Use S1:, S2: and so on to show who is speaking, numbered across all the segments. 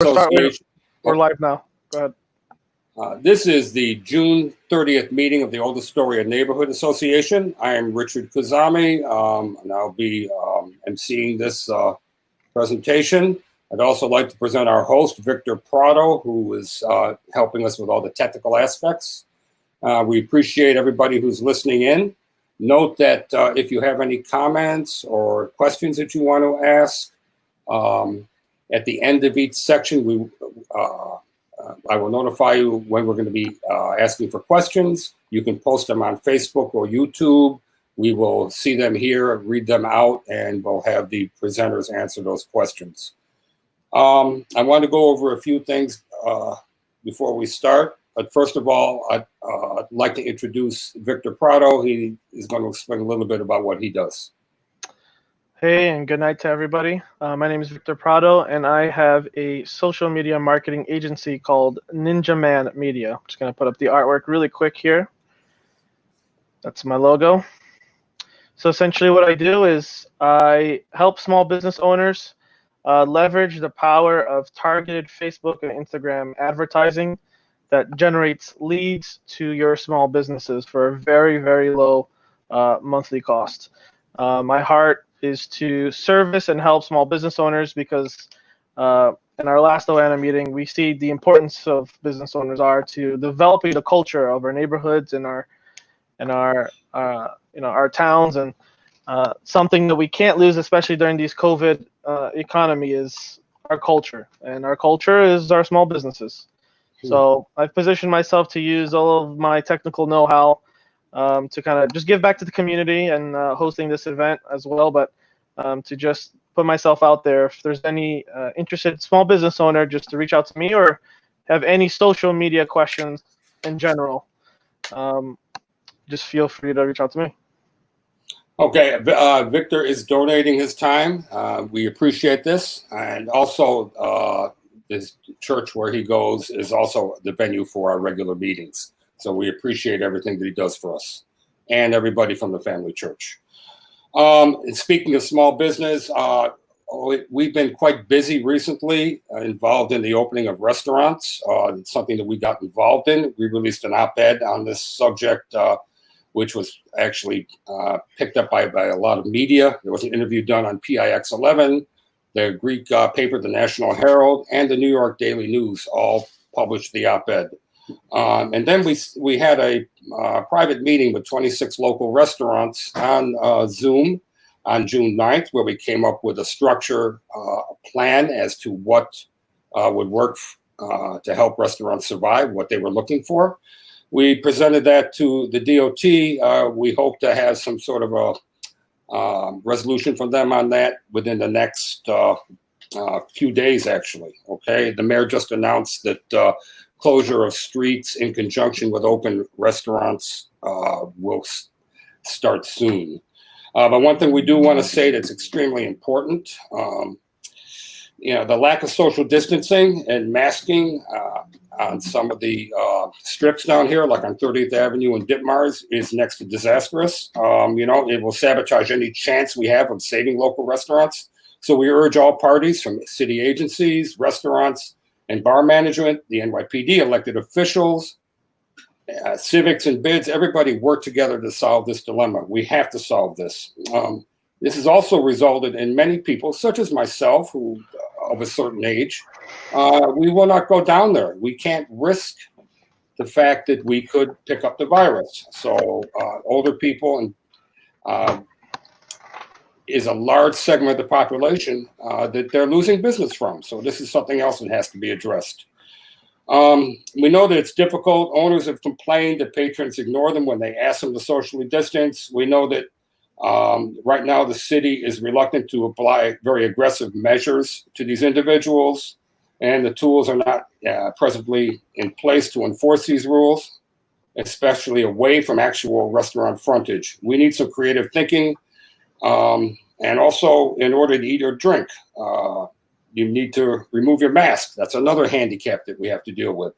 S1: Association.
S2: We're live now. Go ahead.
S1: This is the June 30th meeting of the Old Astoria Neighborhood Association. I am Richard Kazami, and I'll be emceeing this presentation. I'd also like to present our host, Victor Prado, who is helping us with all the technical aspects. We appreciate everybody who's listening in. Note that if you have any comments or questions that you want to ask, at the end of each section, I will notify you when we're going to be asking for questions. You can post them on Facebook or YouTube. We will see them here, read them out, and we'll have the presenters answer those questions. I want to go over a few things before we start. But first of all, I'd like to introduce Victor Prado. He is going to explain a little bit about what he does.
S2: Hey, and good night to everybody. My name is Victor Prado, and I have a social media marketing agency called Ninja Man Media. I'm just going to put up the artwork really quick here. That's my logo. So essentially what I do is I help small business owners leverage the power of targeted Facebook and Instagram advertising that generates leads to your small businesses for a very, very low monthly cost. My heart is to service and help small business owners because in our last Oana meeting, we see the importance of business owners are to developing the culture of our neighborhoods and our towns, and something that we can't lose, especially during these COVID economy, is our culture, and our culture is our small businesses. So I've positioned myself to use all of my technical know-how to kind of just give back to the community and hosting this event as well, but to just put myself out there. If there's any interested small business owner, just to reach out to me, or have any social media questions in general, just feel free to reach out to me.
S1: Okay, Victor is donating his time. We appreciate this. And also, this church where he goes is also the venue for our regular meetings. So we appreciate everything that he does for us and everybody from the family church. And speaking of small business, we've been quite busy recently, involved in the opening of restaurants. It's something that we got involved in. We released an op-ed on this subject, which was actually picked up by a lot of media. There was an interview done on PIX 11, the Greek paper, the National Herald, and the New York Daily News all published the op-ed. And then we had a private meeting with 26 local restaurants on Zoom on June 9th, where we came up with a structure plan as to what would work to help restaurants survive, what they were looking for. We presented that to the DOT. We hope to have some sort of a resolution from them on that within the next few days, actually. Okay, the mayor just announced that closure of streets in conjunction with open restaurants will start soon. But one thing we do want to say that's extremely important, the lack of social distancing and masking on some of the strips down here, like on 30th Avenue and Ditmars, is next to disastrous. It will sabotage any chance we have of saving local restaurants. So we urge all parties, from city agencies, restaurants, and bar management, the NYPD, elected officials, civics and bids, everybody work together to solve this dilemma. We have to solve this. This has also resulted in many people, such as myself, who of a certain age, we will not go down there. We can't risk the fact that we could pick up the virus. So older people and is a large segment of the population that they're losing business from. So this is something else that has to be addressed. We know that it's difficult. Owners have complained that patrons ignore them when they ask them to socially distance. We know that right now the city is reluctant to apply very aggressive measures to these individuals, and the tools are not presently in place to enforce these rules, especially away from actual restaurant frontage. We need some creative thinking. And also, in order to eat or drink, you need to remove your mask. That's another handicap that we have to deal with.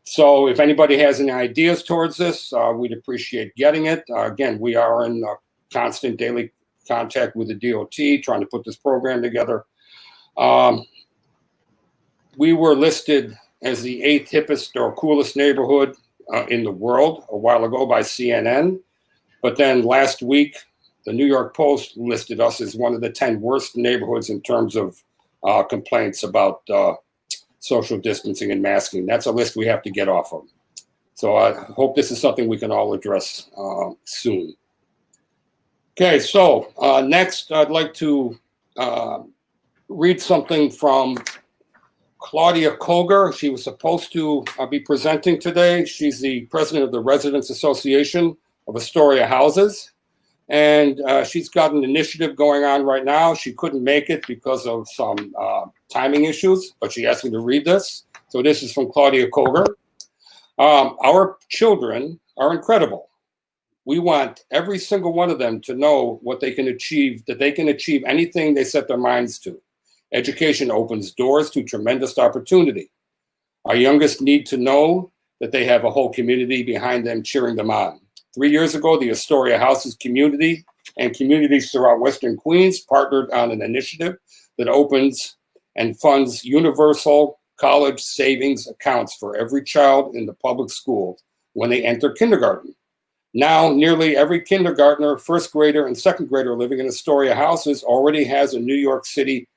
S1: So if anybody has any ideas towards this, we'd appreciate getting it. Again, we are in constant daily contact with the DOT, trying to put this program together. we were listed as the 8th hippest or coolest neighborhood in the world a while ago by CNN. But then last week, the New York Post listed us as one of the 10 worst neighborhoods in terms of complaints about social distancing and masking. That's a list we have to get off of. So I hope this is something we can all address soon. Okay, so next I'd like to read something from Claudia Koger. She was supposed to be presenting today. She's the president of the Residents Association of Astoria Houses. And she's got an initiative going on right now. She couldn't make it because of some timing issues, but she asked me to read this. So this is from Claudia Koger. Our children are incredible. We want every single one of them to know what they can achieve, that they can achieve anything they set their minds to. Education opens doors to tremendous opportunity. Our youngest need to know that they have a whole community behind them cheering them on. 3 years ago, the Astoria Houses community and communities throughout Western Queens partnered on an initiative that opens and funds universal college savings accounts for every child in the public schools when they enter kindergarten. Now, nearly every kindergartner, first grader, and second grader living in Astoria Houses already has a New York City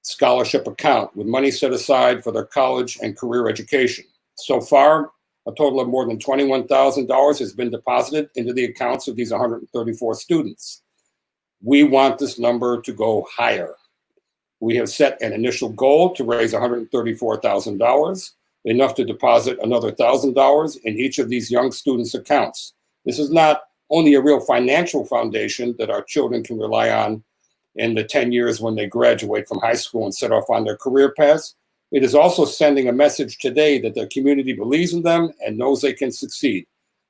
S1: scholarship account with money set aside for their college and career education. So far, a total of more than $21,000 has been deposited into the accounts of these 134 students. We want this number to go higher. We have set an initial goal to raise $134,000, enough to deposit another $1,000 in each of these young students' accounts. This is not only a real financial foundation that our children can rely on in the 10 years when they graduate from high school and set off on their career paths. It is also sending a message today that their community believes in them and knows they can succeed.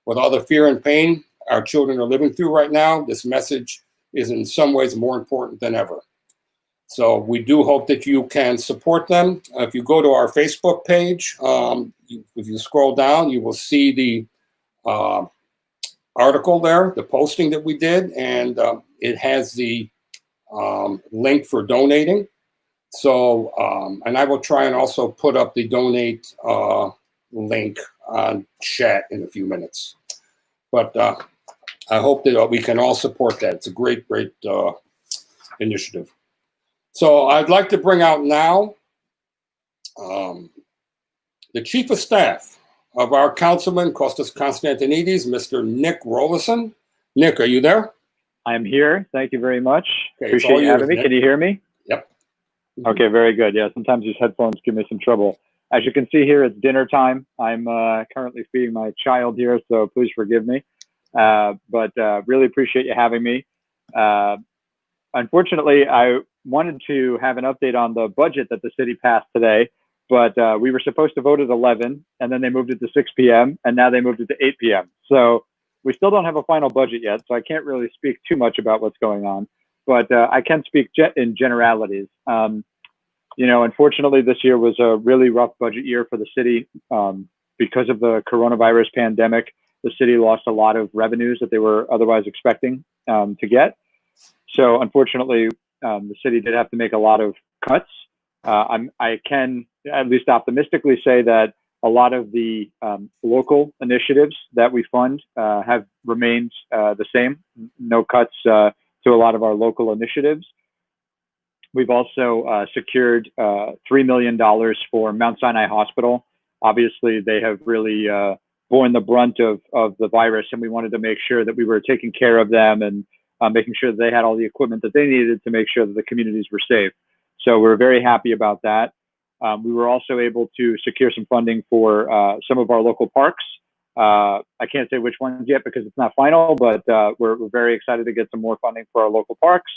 S1: With all the fear and pain our children are living through right now, this message is in some ways more important than ever. So we do hope that you can support them. If you go to our Facebook page, if you scroll down, you will see the article there, the posting that we did, and it has the link for donating. So, and I will try and also put up the donate link on chat in a few minutes. But I hope that we can all support that. It's a great, great initiative. So I'd like to bring out now the Chief of Staff of our Councilman Kostas Konstantinides, Mr. Nick Rollison. Nick, are you there?
S3: I'm here. Thank you very much.
S1: Okay,
S3: appreciate you having me. Can you hear me?
S1: Yep.
S3: Okay, very good. Yeah, sometimes these headphones give me some trouble. As you can see here, it's dinner time. I'm currently feeding my child here, so please forgive me. But really appreciate you having me. Unfortunately, I wanted to have an update on the budget that the city passed today, but we were supposed to vote at 11, and then they moved it to 6 p.m., and now they moved it to 8 p.m. So we still don't have a final budget yet, so I can't really speak too much about what's going on, but I can speak in generalities. You know, unfortunately, this year was a really rough budget year for the city. Because of the coronavirus pandemic, the city lost a lot of revenues that they were otherwise expecting to get. So unfortunately, the city did have to make a lot of cuts. I can at least optimistically say that a lot of the local initiatives that we fund have remained the same. No cuts to a lot of our local initiatives. We've also secured $3 million for Mount Sinai Hospital. Obviously, they have really borne the brunt of the virus, and we wanted to make sure that we were taking care of them and making sure that they had all the equipment that they needed to make sure that the communities were safe. So we're very happy about that. We were also able to secure some funding for some of our local parks. I can't say which ones yet because it's not final, but we're very excited to get some more funding for our local parks.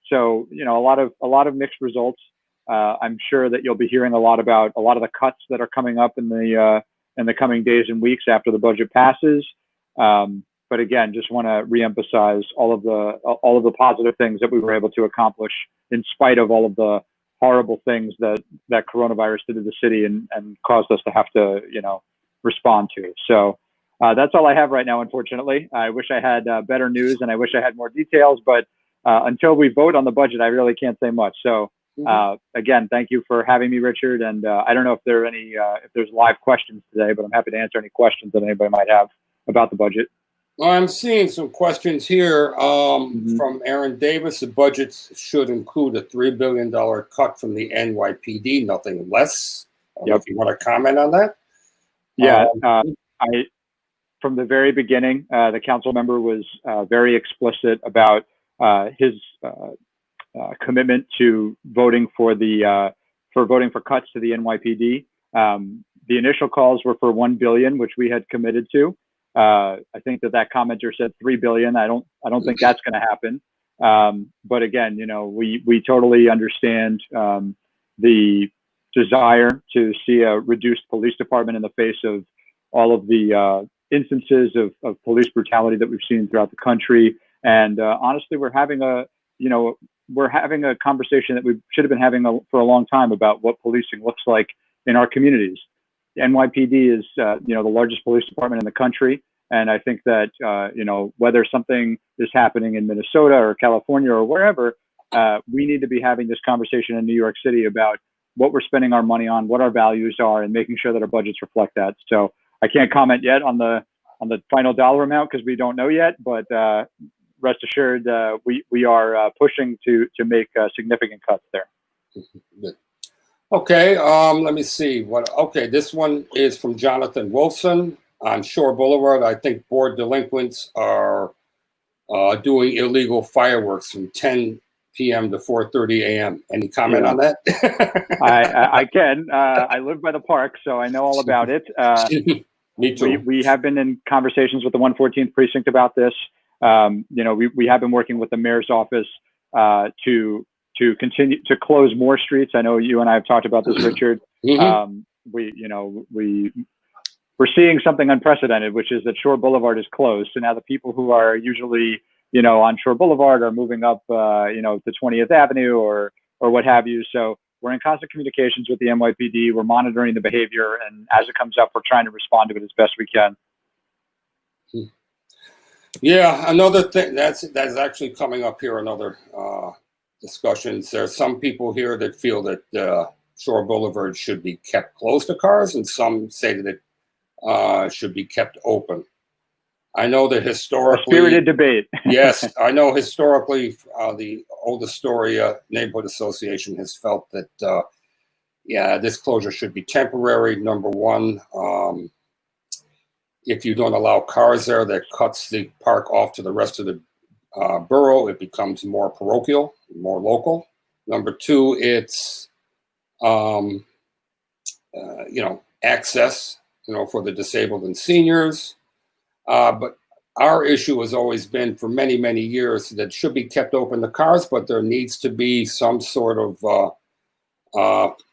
S3: So, you know, a lot of mixed results. I'm sure that you'll be hearing a lot about a lot of the cuts that are coming up in the coming days and weeks after the budget passes. But again, just want to reemphasize all of the positive things that we were able to accomplish in spite of all of the horrible things that coronavirus did to the city and caused us to have to, you know, respond to. So that's all I have right now, unfortunately. I wish I had better news and I wish I had more details, but until we vote on the budget, I really can't say much. So Again, thank you for having me, Richard. And I don't know if there are if there's live questions today, but I'm happy to answer any questions that anybody might have about the budget.
S1: Well, I'm seeing some questions here from Aaron Davis. The budget should include a $3 billion cut from the NYPD, nothing less. If you want to comment on that.
S3: Yeah, from the very beginning, the council member was very explicit about his commitment to voting for cuts to the NYPD. The initial calls were for $1 billion, which we had committed to. I think that commenter said $3 billion. I don't think that's going to happen. But again, we totally understand the desire to see a reduced police department in the face of all of the instances of police brutality that we've seen throughout the country. And honestly, we're having a conversation that we should have been having for a long time about what policing looks like in our communities. The NYPD is, the largest police department in the country. And I think that, whether something is happening in Minnesota or California or wherever, we need to be having this conversation in New York City about what we're spending our money on, what our values are, and making sure that our budgets reflect that. So I can't comment yet on the final dollar amount because we don't know yet, but rest assured, we are pushing to make significant cuts there.
S1: Okay, let me see. This one is from Jonathan Wolfson on Shore Boulevard. I think bored delinquents are doing illegal fireworks from 10 p.m. to 4:30 a.m. Any comment on that?
S3: I can. I live by the park, so I know all about it.
S1: Me too.
S3: We have been in conversations with the 114th precinct about this. We have been working with the mayor's office to continue to close more streets. I know you and I have talked about this, Richard. We're seeing something unprecedented, which is that Shore Boulevard is closed. So now the people who are usually, on Shore Boulevard are moving up, to 20th Avenue or what have you. So we're in constant communications with the NYPD. We're monitoring the behavior, and as it comes up, we're trying to respond to it as best we can.
S1: Yeah, another thing that's actually coming up here. Another discussions. There are some people here that feel that Shore Boulevard should be kept closed to cars, and some say that it should be kept open. I know that historically,
S3: a spirited debate.
S1: Yes, I know historically, the Old Astoria Neighborhood Association has felt that, this closure should be temporary. Number one, if you don't allow cars there, that cuts the park off to the rest of the borough. It becomes more parochial, more local. Number two, it's access, for the disabled and seniors. But our issue has always been for many, many years that it should be kept open to cars, but there needs to be some sort of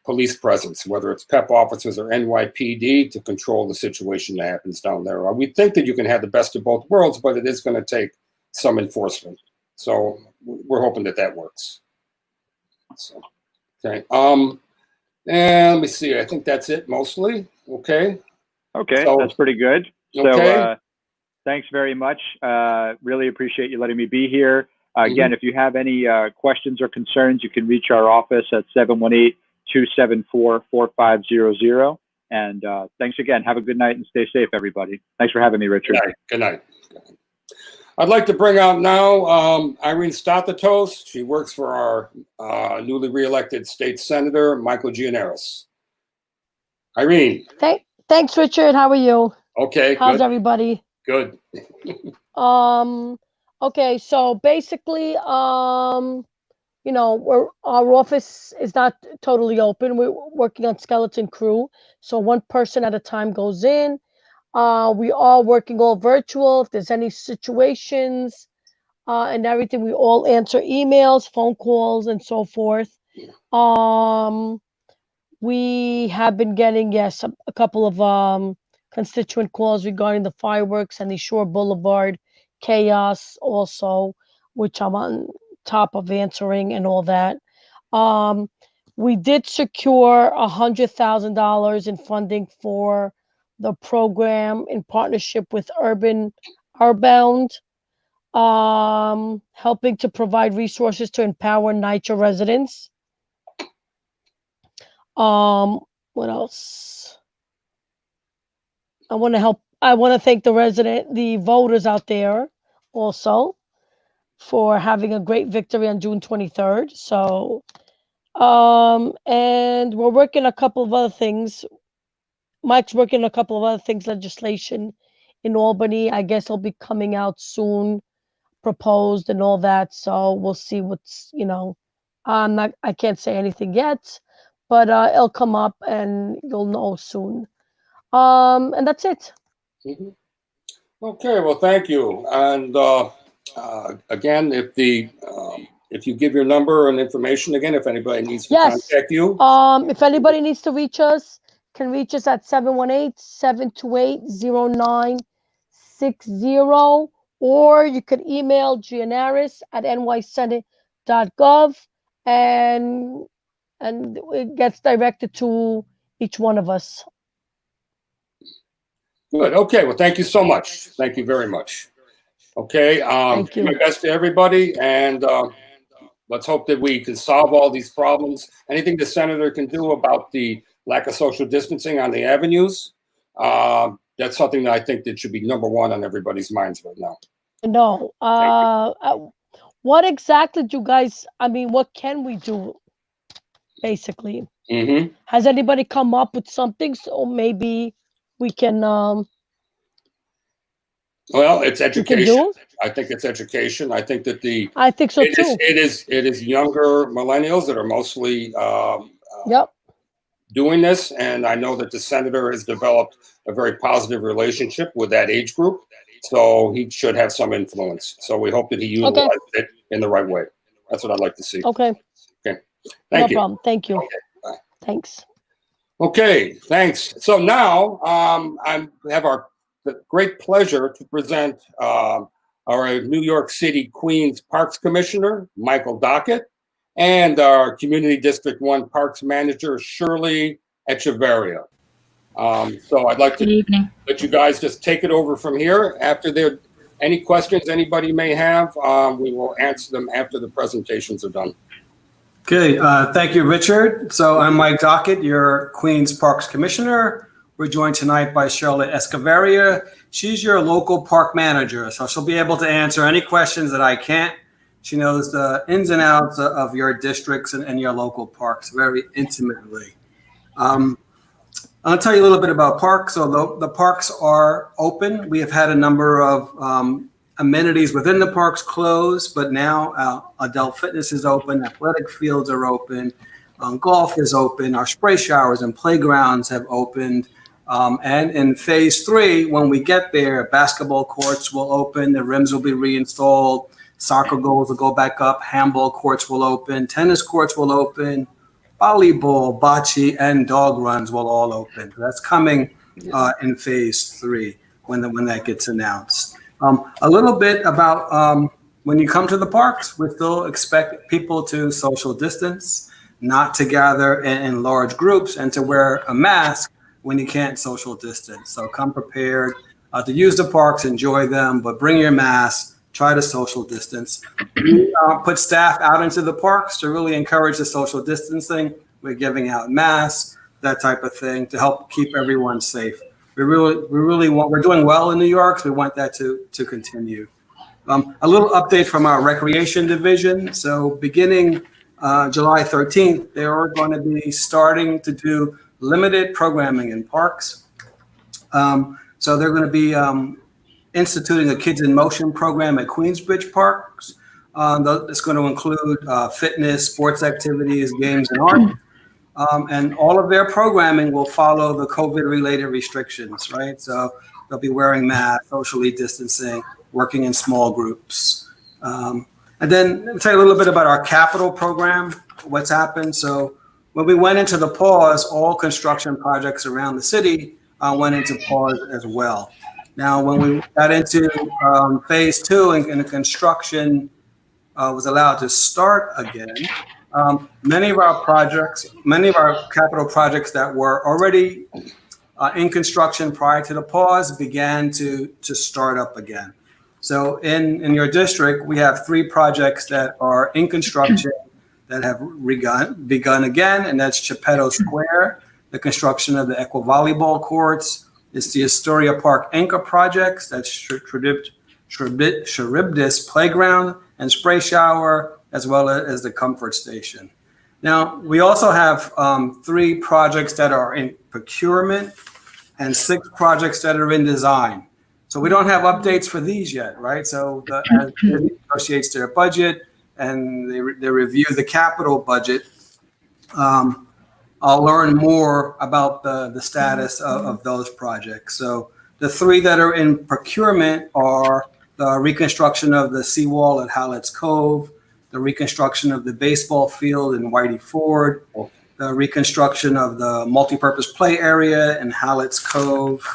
S1: police presence, whether it's PEP officers or NYPD, to control the situation that happens down there. We think that you can have the best of both worlds, but it is going to take some enforcement. So we're hoping that works. So, okay. And let me see. I think that's it mostly. Okay.
S3: Okay, so, that's pretty good. So thanks very much. Really appreciate you letting me be here. Again, if you have any questions or concerns, you can reach our office at 718-274-4500. And thanks again. Have a good night and stay safe, everybody. Thanks for having me, Richard.
S1: Good night. I'd like to bring out now Irene Stathatos. She works for our newly reelected state senator, Michael Gianaris. Irene.
S4: Thanks, Richard. How are you?
S1: Okay.
S4: How's everybody?
S1: Good.
S4: Okay, so basically, our office is not totally open. We're working on skeleton crew. So one person at a time goes in. We are working all virtual. If there's any situations and everything, we all answer emails, phone calls, and so forth. We have been getting, yes, a couple of constituent calls regarding the fireworks and the Shore Boulevard chaos also, which I'm on top of answering and all that. We did secure $100,000 in funding for the program in partnership with Urbound, helping to provide resources to empower NYCHA residents. What else? I want to thank the voters out there also for having a great victory on June 23rd. So, and we're working a couple of other things. Mike's working a couple of other things, legislation in Albany. I guess it'll be coming out soon, proposed and all that. So we'll see what's, I can't say anything yet, but it'll come up and you'll know soon. And that's it.
S1: Mhm. Okay, well, thank you. And again, if you give your number and information again, if anybody needs to
S4: Yes.
S1: contact you.
S4: If anybody needs to reach us, can reach us at 718-728-0960, or you could email gianaris@nysenate.gov, and it gets directed to each one of us.
S1: Good. Okay. Well, thank you so much. Thank you very much. Okay.
S4: Thank you.
S1: My best to everybody, and let's hope that we can solve all these problems. Anything the senator can do about the lack of social distancing on the avenues, that's something that I think that should be number one on everybody's minds right now.
S4: No. What exactly do you guys? I mean, what can we do? Basically, has anybody come up with something? So maybe we can.
S1: Well, it's education. I think it's education. I think that
S4: I think so too.
S1: It is younger millennials that are mostly doing this, and I know that the senator has developed a very positive relationship with that age group, so he should have some influence. So we hope that he utilizes it in the right way. That's what I'd like to see.
S4: Okay.
S1: Thank you.
S4: No problem. Thank you.
S1: Okay, bye.
S4: Thanks.
S1: Okay, thanks. So now I have the great pleasure to present our New York City Queens Parks Commissioner, Michael Dockett, and our Community District 1 Parks Manager, Shirley Echevarria. So I'd like to let you guys just take it over from here. After there, any questions anybody may have, we will answer them after the presentations are done.
S5: Okay, thank you, Richard. So I'm Mike Dockett, your Queens Parks Commissioner. We're joined tonight by Shirley Echevarria. She's your local park manager, so she'll be able to answer any questions that I can't. She knows the ins and outs of your districts and your local parks very intimately. I'll tell you a little bit about parks. So the parks are open. We have had a number of amenities within the parks closed, but now adult fitness is open, athletic fields are open, golf is open, our spray showers and playgrounds have opened. And in phase 3, when we get there, basketball courts will open, the rims will be reinstalled, soccer goals will go back up, handball courts will open, tennis courts will open, volleyball, bocce, and dog runs will all open. That's coming in phase 3 when that gets announced. A little bit about when you come to the parks, we still expect people to social distance, not to gather in large groups, and to wear a mask when you can't social distance. So come prepared to use the parks, enjoy them, but bring your mask, try to social distance. We put staff out into the parks to really encourage the social distancing. We're giving out masks, that type of thing, to help keep everyone safe. We're doing well in New York, so we want that to continue. A little update from our recreation division. So beginning July 13th, they are going to be starting to do limited programming in parks. So they're going to be instituting a Kids in Motion program at Queensbridge Parks. It's going to include fitness, sports activities, games, and art. And all of their programming will follow the COVID-related restrictions, right? So they'll be wearing masks, socially distancing, working in small groups. And then let me tell you a little bit about our capital program, what's happened. So when we went into the pause, all construction projects around the city went into pause as well. Now, when we got into phase 2 and the construction was allowed to start again, many of our capital projects that were already in construction prior to the pause began to start up again. So in your district, we have 3 projects that are in construction that have begun again, and that's Geppetto Square, the construction of the Equa Volleyball courts. It's the Astoria Park Anchor projects, that's Charybdis Playground and Spray Shower, as well as the Comfort Station. Now, we also have 3 projects that are in procurement and 6 projects that are in design. So we don't have updates for these yet, right? So as they negotiates their budget and they review the capital budget, I'll learn more about the status of those projects. So the 3 that are in procurement are the reconstruction of the seawall at Hallett's Cove, the reconstruction of the baseball field in Whitey Ford, the reconstruction of the multipurpose play area in Hallett's Cove,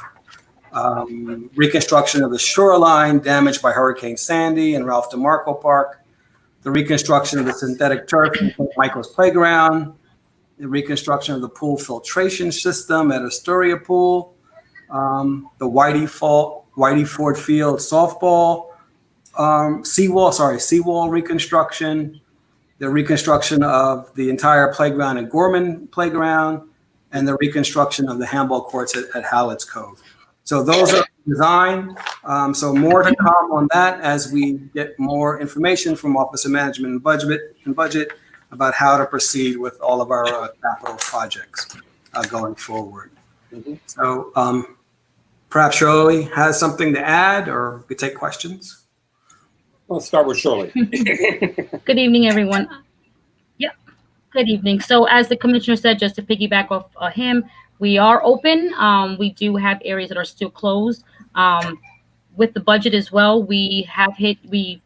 S5: reconstruction of the shoreline damaged by Hurricane Sandy in Ralph DeMarco Park, the reconstruction of the synthetic turf in St. Michael's Playground, the reconstruction of the pool filtration system at Astoria Pool, the Whitey Ford Field softball, seawall reconstruction, the reconstruction of the entire playground at Gorman Playground, and the reconstruction of the handball courts at Hallett's Cove. So those are designed. So more to come on that as we get more information from Office of Management and Budget about how to proceed with all of our capital projects going forward. So perhaps Shirley has something to add, or we could take questions.
S1: Let's start with Shirley.
S6: Good evening, everyone. Yeah, good evening. So as the commissioner said, just to piggyback off him, we are open. We do have areas that are still closed. With the budget as well, we have an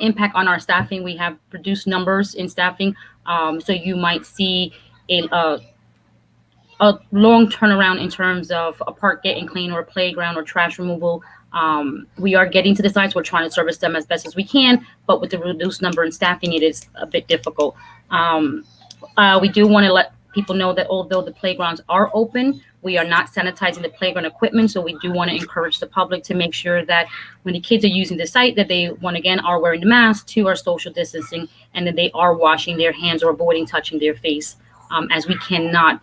S6: impact on our staffing. We have reduced numbers in staffing. So you might see a long turnaround in terms of a park getting clean or a playground or trash removal. We are getting to the sites. We're trying to service them as best as we can, but with the reduced number in staffing, it is a bit difficult. We do want to let people know that although the playgrounds are open, we are not sanitizing the playground equipment. So we do want to encourage the public to make sure that when the kids are using the site, that they, one, again, are wearing the mask, 2, are social distancing, and that they are washing their hands or avoiding touching their face, as we cannot,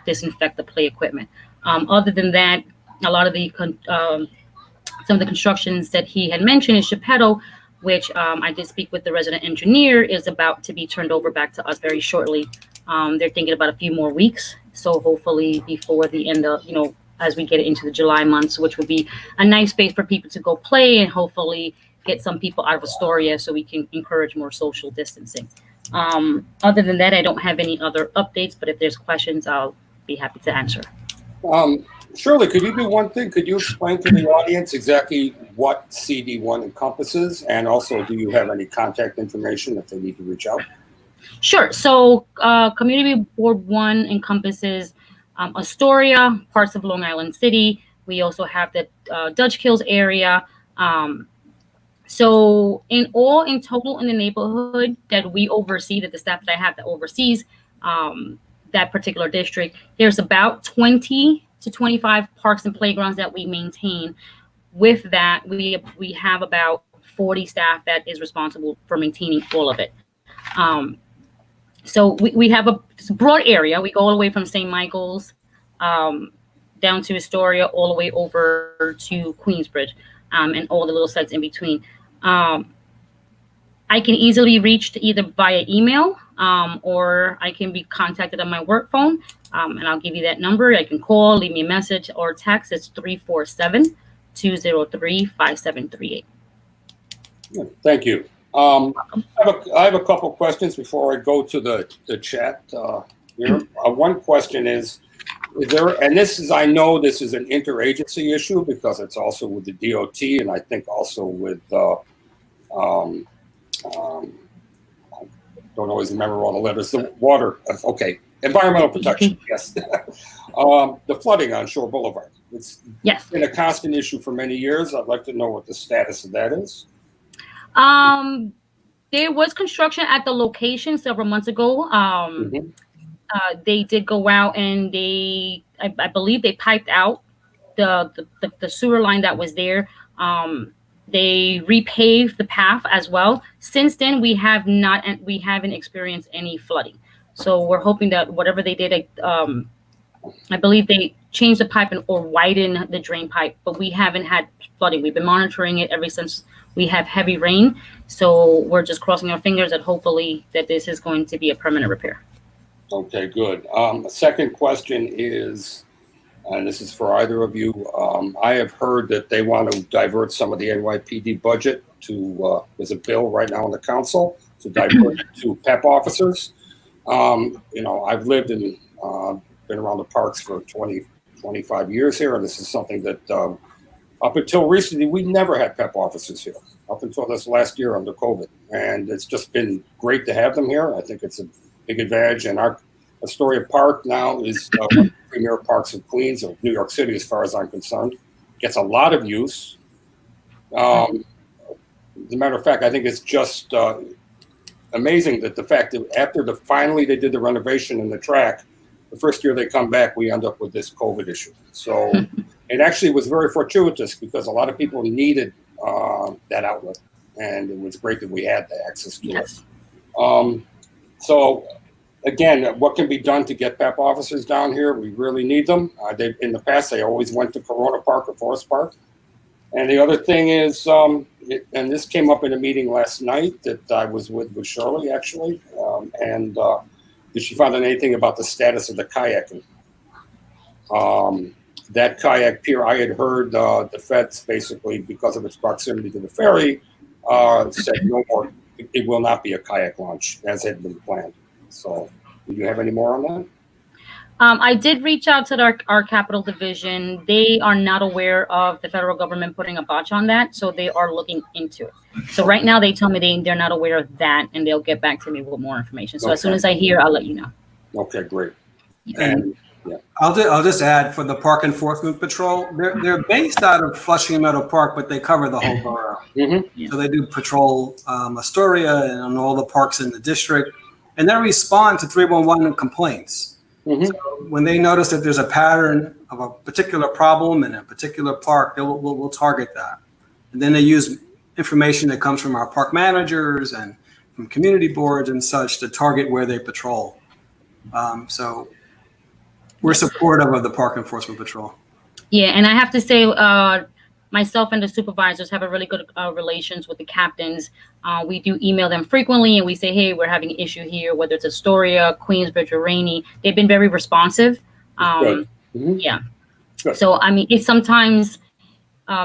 S6: disinfect the play equipment. Other than that, a lot of the some of the constructions that he had mentioned in Geppetto, which I did speak with the resident engineer, is about to be turned over back to us very shortly. They're thinking about a few more weeks. So hopefully before the end of, as we get into the July months, which would be a nice space for people to go play and hopefully get some people out of Astoria so we can encourage more social distancing. Other than that, I don't have any other updates, but if there's questions, I'll be happy to answer.
S1: Shirley, could you do one thing? Could you explain to the audience exactly what CD1 encompasses? And also, do you have any contact information if they need to reach out?
S6: Sure. So Community Board 1 encompasses Astoria, parts of Long Island City. We also have the Dutch Kills area. So in total in the neighborhood that we oversee, that the staff that I have that oversees that particular district, there's about 20 to 25 parks and playgrounds that we maintain. With that, we have about 40 staff that is responsible for maintaining all of it. So we have a broad area. We go all the way from St. Michael's down to Astoria, all the way over to Queensbridge, and all the little sites in between. I can easily reach either via email or I can be contacted on my work phone, and I'll give you that number. I can call, leave me a message, or text. It's 347-203-5738.
S1: Thank you. I have a couple questions before I go to the chat here. One question is there, and this is, I know this is an interagency issue because it's also with the DOT and I think also with, I don't always remember all the letters, the water, okay, environmental protection, yes. The flooding on Shore Boulevard. It's been a constant issue for many years. I'd like to know what the status of that is.
S6: There was construction at the location several months ago. They did go out and I believe they piped out the sewer line that was there. They repaved the path as well. Since then, we haven't experienced any flooding. So we're hoping that whatever they did, I believe they changed the pipe or widened the drain pipe, but we haven't had flooding. We've been monitoring it ever since we have heavy rain. So we're just crossing our fingers that hopefully that this is going to be a permanent repair.
S1: Okay, good. The second question is, and this is for either of you. I have heard that they want to divert some of the NYPD budget to, there's a bill right now in the council to divert it to PEP officers. I've lived in, been around the parks for 25 years here, and this is something that up until recently, we never had PEP officers here, up until this last year under COVID. And it's just been great to have them here. I think it's a big advantage, and our Astoria Park now is one of the premier parks of Queens, or New York City, as far as I'm concerned. Gets a lot of use. As a matter of fact, I think it's just amazing that the fact that after finally they did the renovation in the track, the first year they come back, we end up with this COVID issue. So it actually was very fortuitous because a lot of people needed that outlet, and it was great that we had the access to it. So again, what can be done to get PEP officers down here? We really need them. In the past, they always went to Corona Park or Forest Park. And the other thing is, and this came up in a meeting last night that I was with Shirley, actually, and did she find out anything about the status of the kayaking? That kayak pier, I had heard the feds basically, because of its proximity to the ferry, said no more. It will not be a kayak launch as had been planned. So, do you have any more on that?
S6: I did reach out to our Capital Division. They are not aware of the federal government putting a botch on that, so they are looking into it. So right now, they tell me they're not aware of that, and they'll get back to me with more information. So as soon as I hear, I'll let you know.
S1: Okay, great.
S5: And I'll just add for the Park Enforcement Patrol, they're based out of Flushing Meadow Park, but they cover the whole borough.
S1: Mm-hmm.
S5: So they do patrol Astoria and on all the parks in the district, and they respond to 311 complaints. Mm-hmm. So when they notice that there's a pattern of a particular problem in a particular park, we'll target that. And then they use information that comes from our park managers and from community boards and such to target where they patrol. So we're supportive of the Park Enforcement Patrol.
S6: Yeah, and I have to say, myself and the supervisors have a really good relations with the captains. We do email them frequently, and we say, hey, we're having an issue here, whether it's Astoria, Queensbridge, or Rainey. They've been very responsive.
S1: Mm-hmm.
S6: Yeah.
S1: Good.
S6: So, I mean, it's sometimes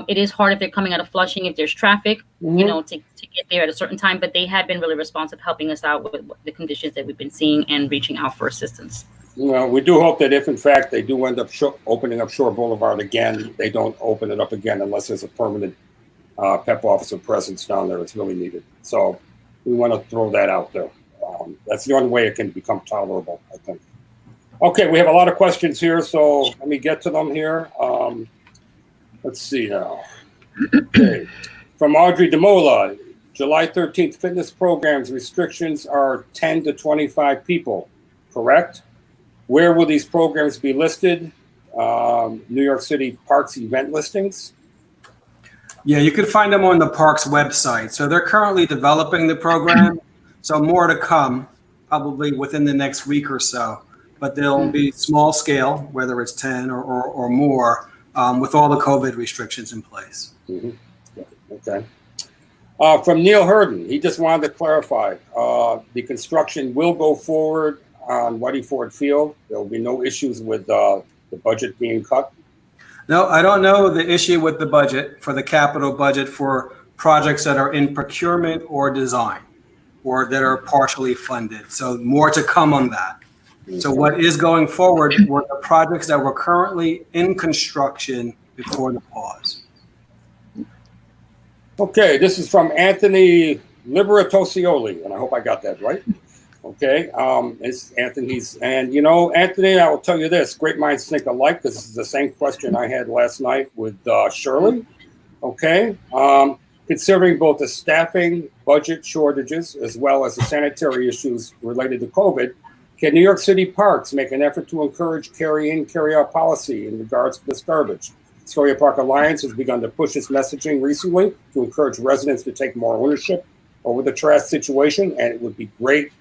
S6: it is hard if they're coming out of Flushing, if there's traffic,
S1: Mm-hmm.
S6: to get there at a certain time. But they have been really responsive, helping us out with the conditions that we've been seeing and reaching out for assistance.
S1: Well, we do hope that if, in fact, they do end up opening up Shore Boulevard again, they don't open it up again unless there's a permanent PEP officer presence down there. It's really needed. So we want to throw that out there. That's the only way it can become tolerable, I think. Okay, we have a lot of questions here, so let me get to them here. Let's see now. Okay. From Audrey Dimola, July 13th, fitness programs restrictions are 10 to 25 people, correct? Where will these programs be listed? New York City Parks event listings?
S5: Yeah, you could find them on the park's website. So they're currently developing the program. So more to come, probably within the next week or so. But they'll be small scale, whether it's 10 or more, with all the COVID restrictions in place.
S1: Mm-hmm. Okay. From Neil Herden, he just wanted to clarify, the construction will go forward on Whitey Ford Field. There will be no issues with the budget being cut.
S5: No, I don't know the issue with the budget for the capital budget for projects that are in procurement or design or that are partially funded. So more to come on that. Okay. So what is going forward were the projects that were currently in construction before the pause.
S1: Okay, this is from Anthony Liberatosioli, and I hope I got that right. Okay, it's Anthony's, and Anthony, I will tell you this: great minds think alike. This is the same question I had last night with Shirley. Okay, considering both the staffing, budget shortages, as well as the sanitary issues related to COVID, can New York City Parks make an effort to encourage carry-in, carry-out policy in regards to this garbage? Astoria Park Alliance has begun to push its messaging recently to encourage residents to take more ownership over the trash situation, and it would be great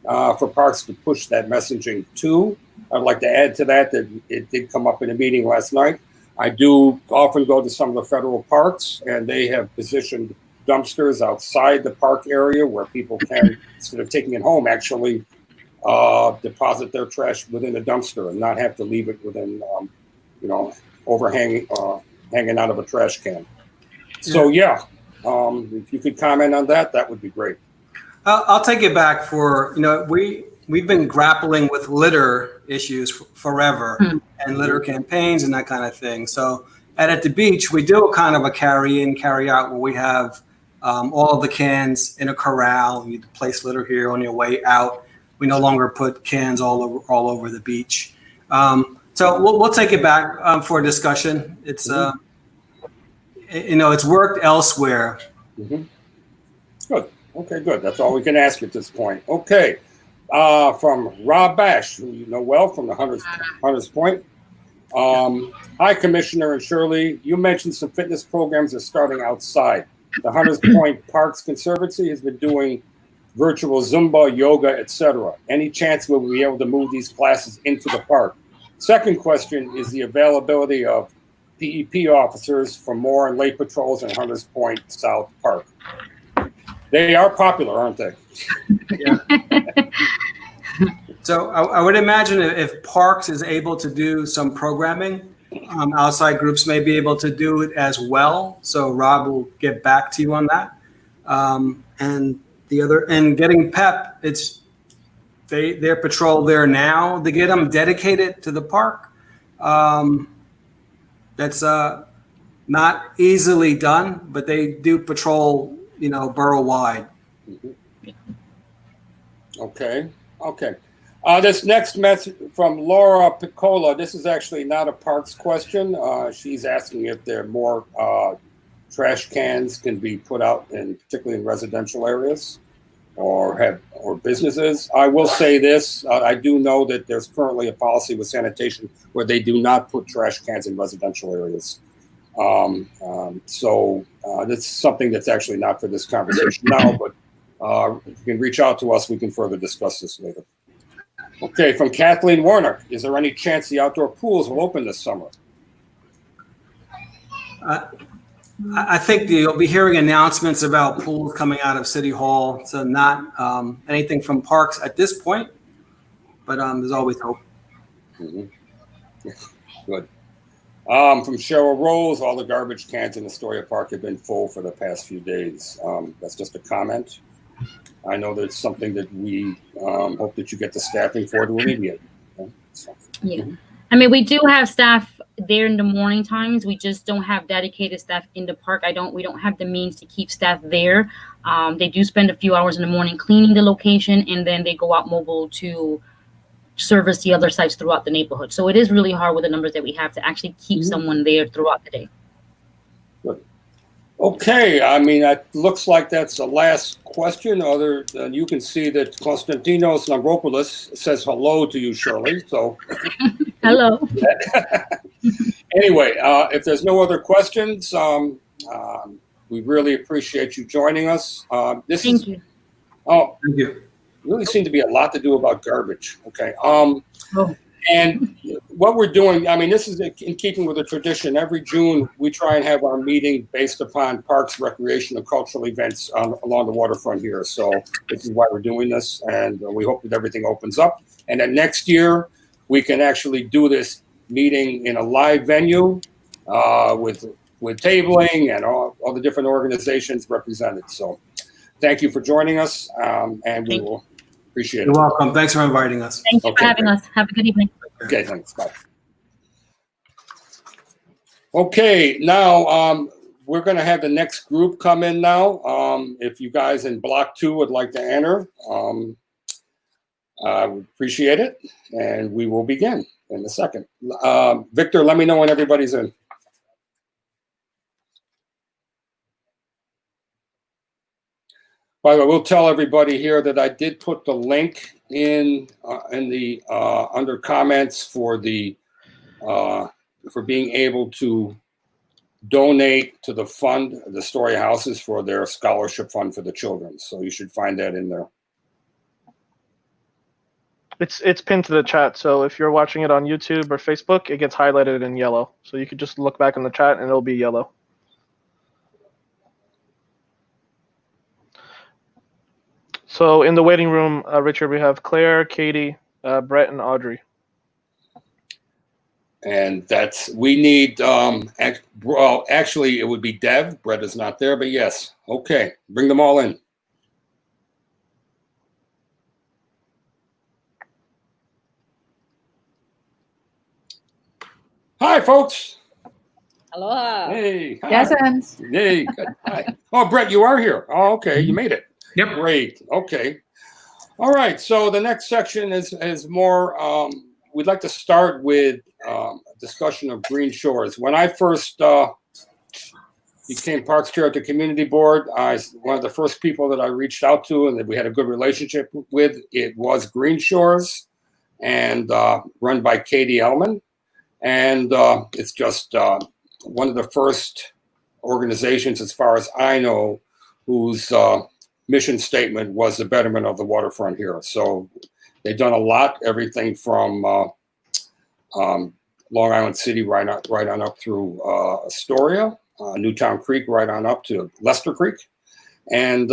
S1: for parks to push that messaging too. I'd like to add to that it did come up in a meeting last night. I do often go to some of the federal parks, and they have positioned dumpsters outside the park area where people can, instead of taking it home, actually deposit their trash within a dumpster and not have to leave it within, overhanging, hanging out of a trash can. So yeah, if you could comment on that, that would be great.
S5: I'll take it back for, we've been grappling with litter issues forever and litter campaigns and that kind of thing. So at the beach, we do a kind of a carry in, carry out where we have all of the cans in a corral. You place litter here on your way out. We no longer put cans all over the beach. So we'll take it back for discussion. It's, it's worked elsewhere.
S1: Good. Okay, good. That's all we can ask at this point. Okay. From Rob Bash, who you know well from the Hunters Point. Hi, Commissioner and Shirley. You mentioned some fitness programs are starting outside. The Hunters Point Parks Conservancy has been doing virtual Zumba, yoga, etc. Any chance we'll be able to move these classes into the park? Second question is the availability of PEP officers for more and late patrols in Hunters Point South Park. They are popular, aren't they?
S5: Yeah. So I would imagine if Parks is able to do some programming, outside groups may be able to do it as well. So Rob will get back to you on that. And getting PEP, it's their patrol there now. To get them dedicated to the park, that's not easily done, but they do patrol, borough wide.
S1: Okay. This next message from Laura Piccola. This is actually not a parks question. She's asking if there are more trash cans can be put out, particularly in residential areas or businesses. I will say this. I do know that there's currently a policy with sanitation where they do not put trash cans in residential areas. So that's something that's actually not for this conversation now, but if you can reach out to us, we can further discuss this later. Okay, from Kathleen Warner, is there any chance the outdoor pools will open this summer?
S5: I think you'll be hearing announcements about pools coming out of City Hall. So not anything from Parks at this point, but there's always hope.
S1: Good. From Cheryl Rose, all the garbage cans in Astoria Park have been full for the past few days. That's just a comment. I know that's something that we hope that you get the staffing for to alleviate. Okay? So.
S6: Yeah. I mean, we do have staff there in the morning times. We just don't have dedicated staff in the park. We don't have the means to keep staff there. They do spend a few hours in the morning cleaning the location, and then they go out mobile to service the other sites throughout the neighborhood. So it is really hard with the numbers that we have to actually keep someone there throughout the day.
S1: Good. Okay, I mean, it looks like that's the last question. Other than you can see that Konstantinos Navropoulos says hello to you, Shirley. So,
S6: hello.
S1: Anyway, if there's no other questions, we really appreciate you joining us.
S6: Thank you.
S1: Oh,
S5: thank you.
S1: Really seem to be a lot to do about garbage. Okay. And what we're doing, I mean, this is in keeping with the tradition. Every June, we try and have our meeting based upon parks, recreation, and cultural events along the waterfront here. So this is why we're doing this, and we hope that everything opens up. And then next year, we can actually do this meeting in a live venue with tabling and all the different organizations represented. So thank you for joining us, and we will appreciate it.
S5: You're welcome. Thanks for inviting us.
S6: Thank you for having us. Have a good evening.
S1: Okay, thanks. Bye. Okay, now we're going to have the next group come in now. If you guys in Block 2 would like to enter, I would appreciate it, and we will begin in a second. Victor, let me know when everybody's in. By the way, we'll tell everybody here that I did put the link in the under comments for the for being able to donate to the fund, the Astoria Houses, for their scholarship fund for the children. So you should find that in there.
S2: It's pinned to the chat, so if you're watching it on YouTube or Facebook, it gets highlighted in yellow. So you could just look back in the chat and it'll be yellow. So in the waiting room, Richard, we have Claire, Katie, Brett, and Audrey.
S1: And we need, well, actually, it would be Dev. Brett is not there, but yes. Okay, bring them all in. Hi, folks.
S7: Aloha.
S1: Hey. Hi.
S7: Yes,
S1: Hey. Good. Hi. Oh, Brett, you are here. Oh, okay. You made it.
S8: Yep.
S1: Great. Okay. All right. So the next section is more, we'd like to start with a discussion of Green Shores. When I first became Parks Chair at the Community Board, one of the first people that I reached out to and that we had a good relationship with, it was Green Shores, and run by Katie Ellman. And it's just one of the first organizations, as far as I know, whose mission statement was the betterment of the waterfront here. So they've done a lot, everything from Long Island City right on up through Astoria, Newtown Creek right on up to Lystra Creek. And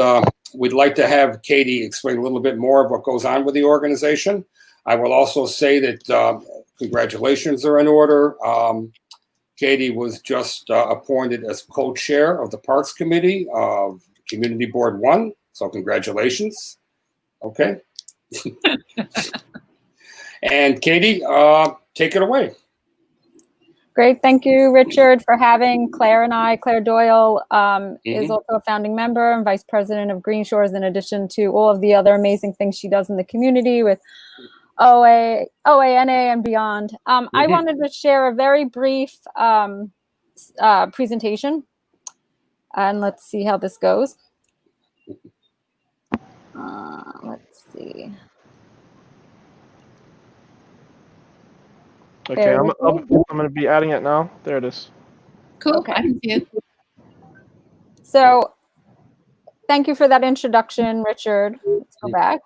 S1: we'd like to have Katie explain a little bit more of what goes on with the organization. I will also say that congratulations are in order. Katie was just appointed as co-chair of the Parks Committee of Community Board 1. So congratulations. Okay. And Katie, take it away.
S7: Great. Thank you, Richard, for having Claire and I. Claire Doyle is also a founding member and vice president of Green Shores, in addition to all of the other amazing things she does in the community with OANA and beyond. I wanted to share a very brief presentation, and let's see how this goes. Let's see.
S2: Okay, I'm going to be adding it now. There it is.
S9: Cool.
S7: Okay.
S9: I can see it.
S7: So thank you for that introduction, Richard. Let's go back.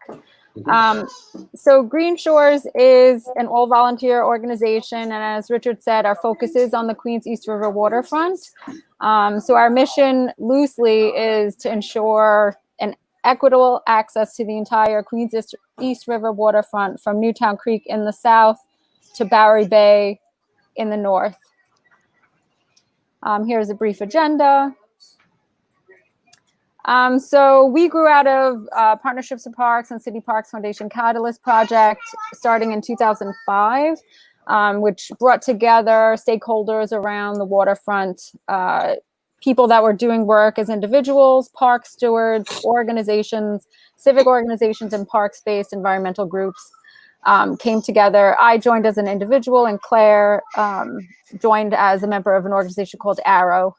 S7: So Green Shores is an all-volunteer organization, and as Richard said, our focus is on the Queens East River waterfront. So our mission loosely is to ensure an equitable access to the entire Queens East River waterfront from Newtown Creek in the south to Bowery Bay in the north. Here's a brief agenda. So we grew out of Partnerships of Parks and City Parks Foundation Catalyst Project starting in 2005, which brought together stakeholders around the waterfront, people that were doing work as individuals, park stewards, organizations, civic organizations, and parks-based environmental groups came together. I joined as an individual, and Claire joined as a member of an organization called Arrow.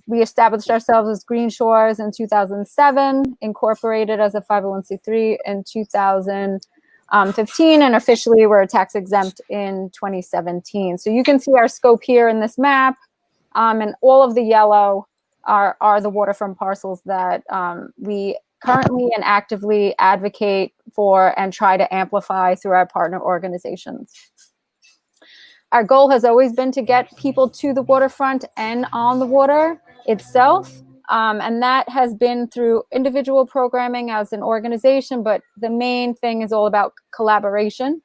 S7: We established ourselves as Green Shores in 2007, incorporated as a 501c3 in 2015, and officially we're tax exempt in 2017. So you can see our scope here in this map, and all of the yellow are the waterfront parcels that we currently and actively advocate for and try to amplify through our partner organizations. Our goal has always been to get people to the waterfront and on the water itself. And that has been through individual programming as an organization, but the main thing is all about collaboration.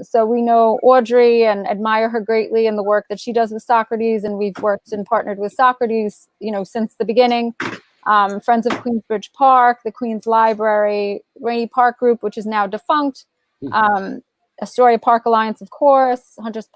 S7: So we know Audrey and admire her greatly in the work that she does with Socrates, and we've worked and partnered with Socrates, since the beginning. Friends of Queensbridge Park, the Queens Library, Rainy Park Group, which is now defunct, Astoria Park Alliance, of course, Hunters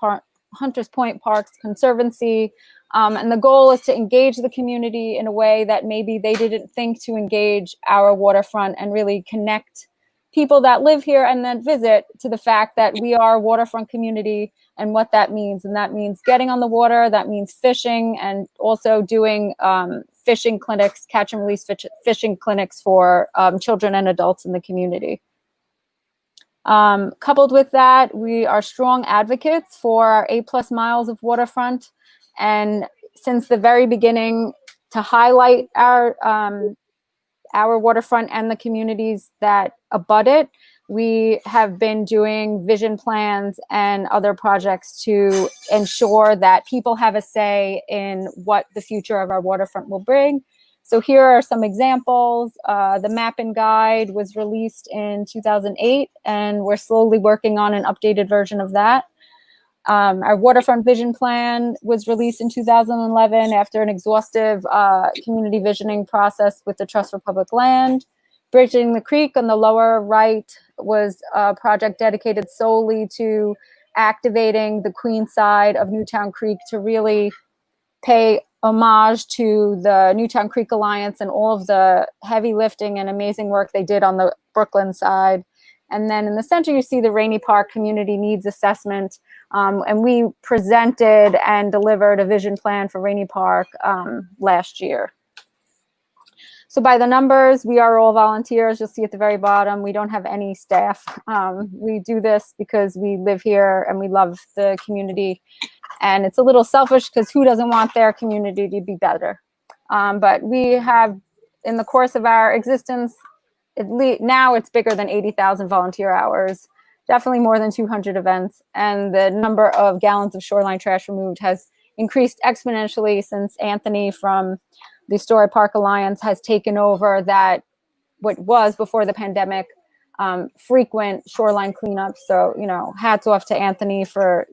S7: Point Parks Conservancy. And the goal is to engage the community in a way that maybe they didn't think to engage our waterfront, and really connect people that live here and then visit to the fact that we are a waterfront community and what that means. And that means getting on the water, that means fishing, and also doing fishing clinics, catch and release fishing clinics for children and adults in the community. Coupled with that, we are strong advocates for our 8+ miles of waterfront. And since the very beginning, to highlight our waterfront and the communities that abut it, we have been doing vision plans and other projects to ensure that people have a say in what the future of our waterfront will bring. So here are some examples. The map and guide was released in 2008, and we're slowly working on an updated version of that. Our waterfront vision plan was released in 2011 after an exhaustive community visioning process with the Trust for Public Land. Bridging the Creek on the lower right was a project dedicated solely to activating the Queen side of Newtown Creek to really pay homage to the Newtown Creek Alliance and all of the heavy lifting and amazing work they did on the Brooklyn side. And then in the center, you see the Rainy Park Community Needs Assessment. And we presented and delivered a vision plan for Rainy Park last year. So by the numbers, we are all volunteers. You'll see at the very bottom, we don't have any staff. We do this because we live here and we love the community. And it's a little selfish because who doesn't want their community to be better? But we have, in the course of our existence, now it's bigger than 80,000 volunteer hours, definitely more than 200 events. And the number of gallons of shoreline trash removed has increased exponentially since Anthony from the Astoria Park Alliance has taken over that, what was before the pandemic, frequent shoreline cleanup. So, you know, hats off to Anthony for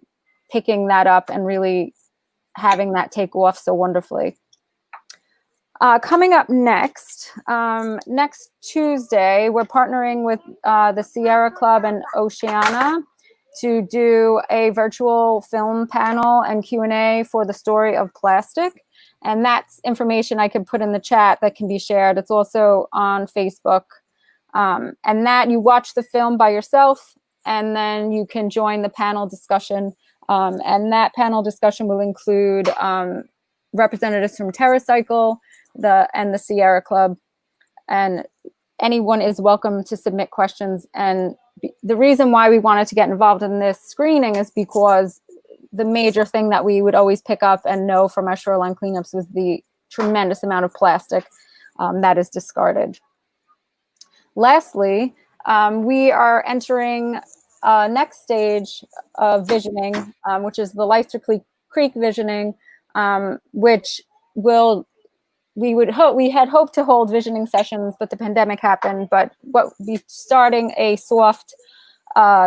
S7: picking that up and really having that take off so wonderfully. Coming up next, next Tuesday, we're partnering with the Sierra Club and Oceana to do a virtual film panel and Q&A for the story of plastic. And that's information I can put in the chat that can be shared. It's also on Facebook. And that you watch the film by yourself, and then you can join the panel discussion. And that panel discussion will include representatives from TerraCycle and the Sierra Club. And anyone is welcome to submit questions. And the reason why we wanted to get involved in this screening is because the major thing that we would always pick up and know from our shoreline cleanups was the tremendous amount of plastic that is discarded. Lastly, we are entering next stage of visioning, which is the Lystra Creek visioning, which we had hoped to hold visioning sessions, but the pandemic happened. But we're starting a soft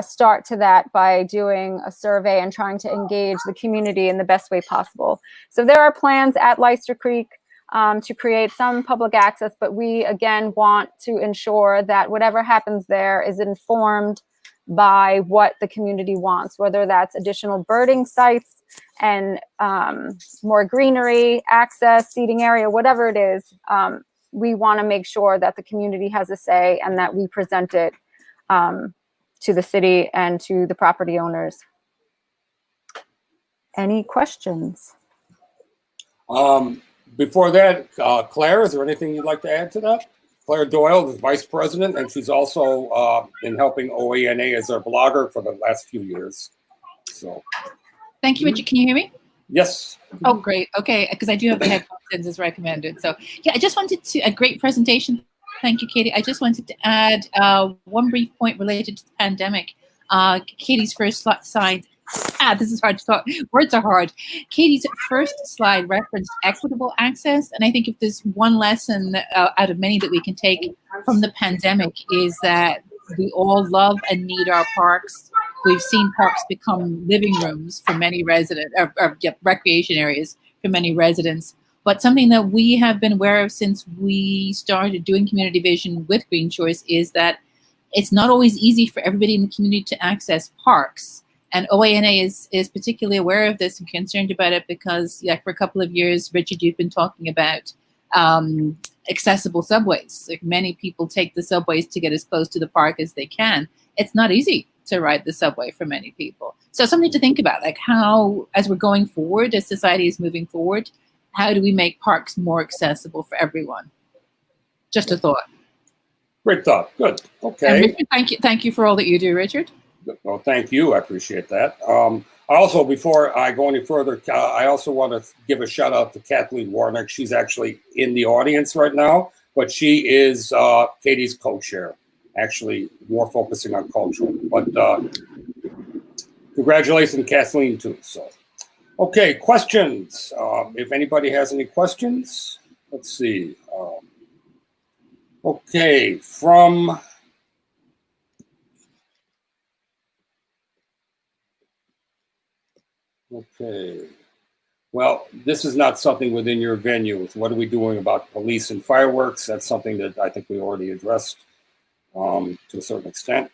S7: start to that by doing a survey and trying to engage the community in the best way possible. So there are plans at Lystra Creek to create some public access, but we again want to ensure that whatever happens there is informed by what the community wants, whether that's additional birding sites and more greenery, access, seating area, whatever it is. We want to make sure that the community has a say and that we present it to the city and to the property owners. Any questions?
S1: Before that, Claire, is there anything you'd like to add to that? Claire Doyle is vice president, and she's also been helping OANA as our blogger for the last few years. So,
S8: thank you, Richard. Can you hear me?
S1: Yes.
S8: Oh, great. Okay, because I do have the headphones as recommended. So, yeah, I just wanted to, a great presentation. Thank you, Katie. I just wanted to add one brief point related to the pandemic. Katie's first slide. This is hard to talk. Words are hard. Katie's first slide referenced equitable access. And I think if there's one lesson out of many that we can take from the pandemic is that we all love and need our parks. We've seen parks become living rooms for many residents, recreation areas for many residents. But something that we have been aware of since we started doing community vision with Green Shores is that it's not always easy for everybody in the community to access parks. And OANA is particularly aware of this and concerned about it because, for a couple of years, Richard, you've been talking about accessible subways. Like many people take the subways to get as close to the park as they can. It's not easy to ride the subway for many people. So something to think about, like how, as we're going forward, as society is moving forward, how do we make parks more accessible for everyone? Just a thought.
S1: Great thought. Good. Okay.
S8: And Richard, thank you for all that you do, Richard.
S1: Well, thank you. I appreciate that. Also, before I go any further, I also want to give a shout out to Kathleen Warnick. She's actually in the audience right now, but she is Katie's co-chair, actually more focusing on cultural. But congratulations, Kathleen, too. So, okay, questions. If anybody has any questions, let's see. Okay, from... Okay. Well, this is not something within your venue. What are we doing about police and fireworks? That's something that I think we already addressed to a certain extent.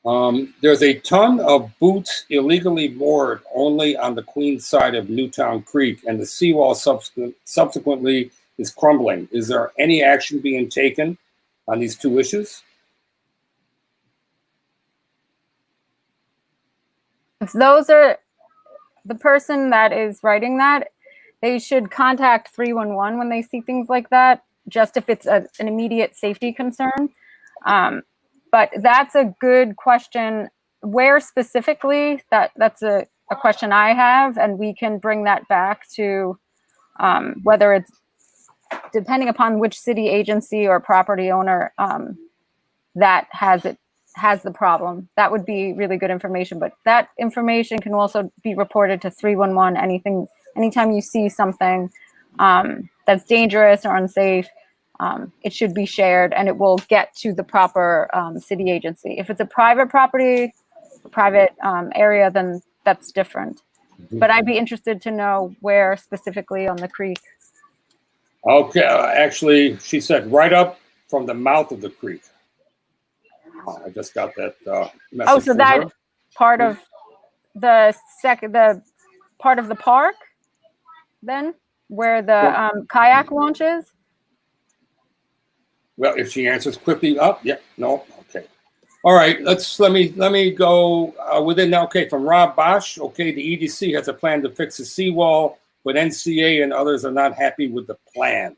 S1: There's a ton of boots illegally moored only on the Queens side of Newtown Creek, and the seawall subsequently is crumbling. Is there any action being taken on these two issues?
S7: If those are the person that is writing that, they should contact 311 when they see things like that, just if it's an immediate safety concern. But that's a good question. Where specifically, that's a question I have, and we can bring that back to whether it's depending upon which city agency or property owner that has the problem. That would be really good information, but that information can also be reported to 311. Anytime you see something that's dangerous or unsafe, it should be shared and it will get to the proper city agency. If it's a private property, a private area, then that's different. But I'd be interested to know where specifically on the creek.
S1: Okay, actually, she said right up from the mouth of the creek. I just got that message.
S7: Oh, so that part of the part of the park, then where the kayak launch is?
S1: Well, if she answers quickly, yeah, no, okay. All right, let me go within that. Okay, from Rob Bosch. Okay, the EDC has a plan to fix the seawall, but NCA and others are not happy with the plan.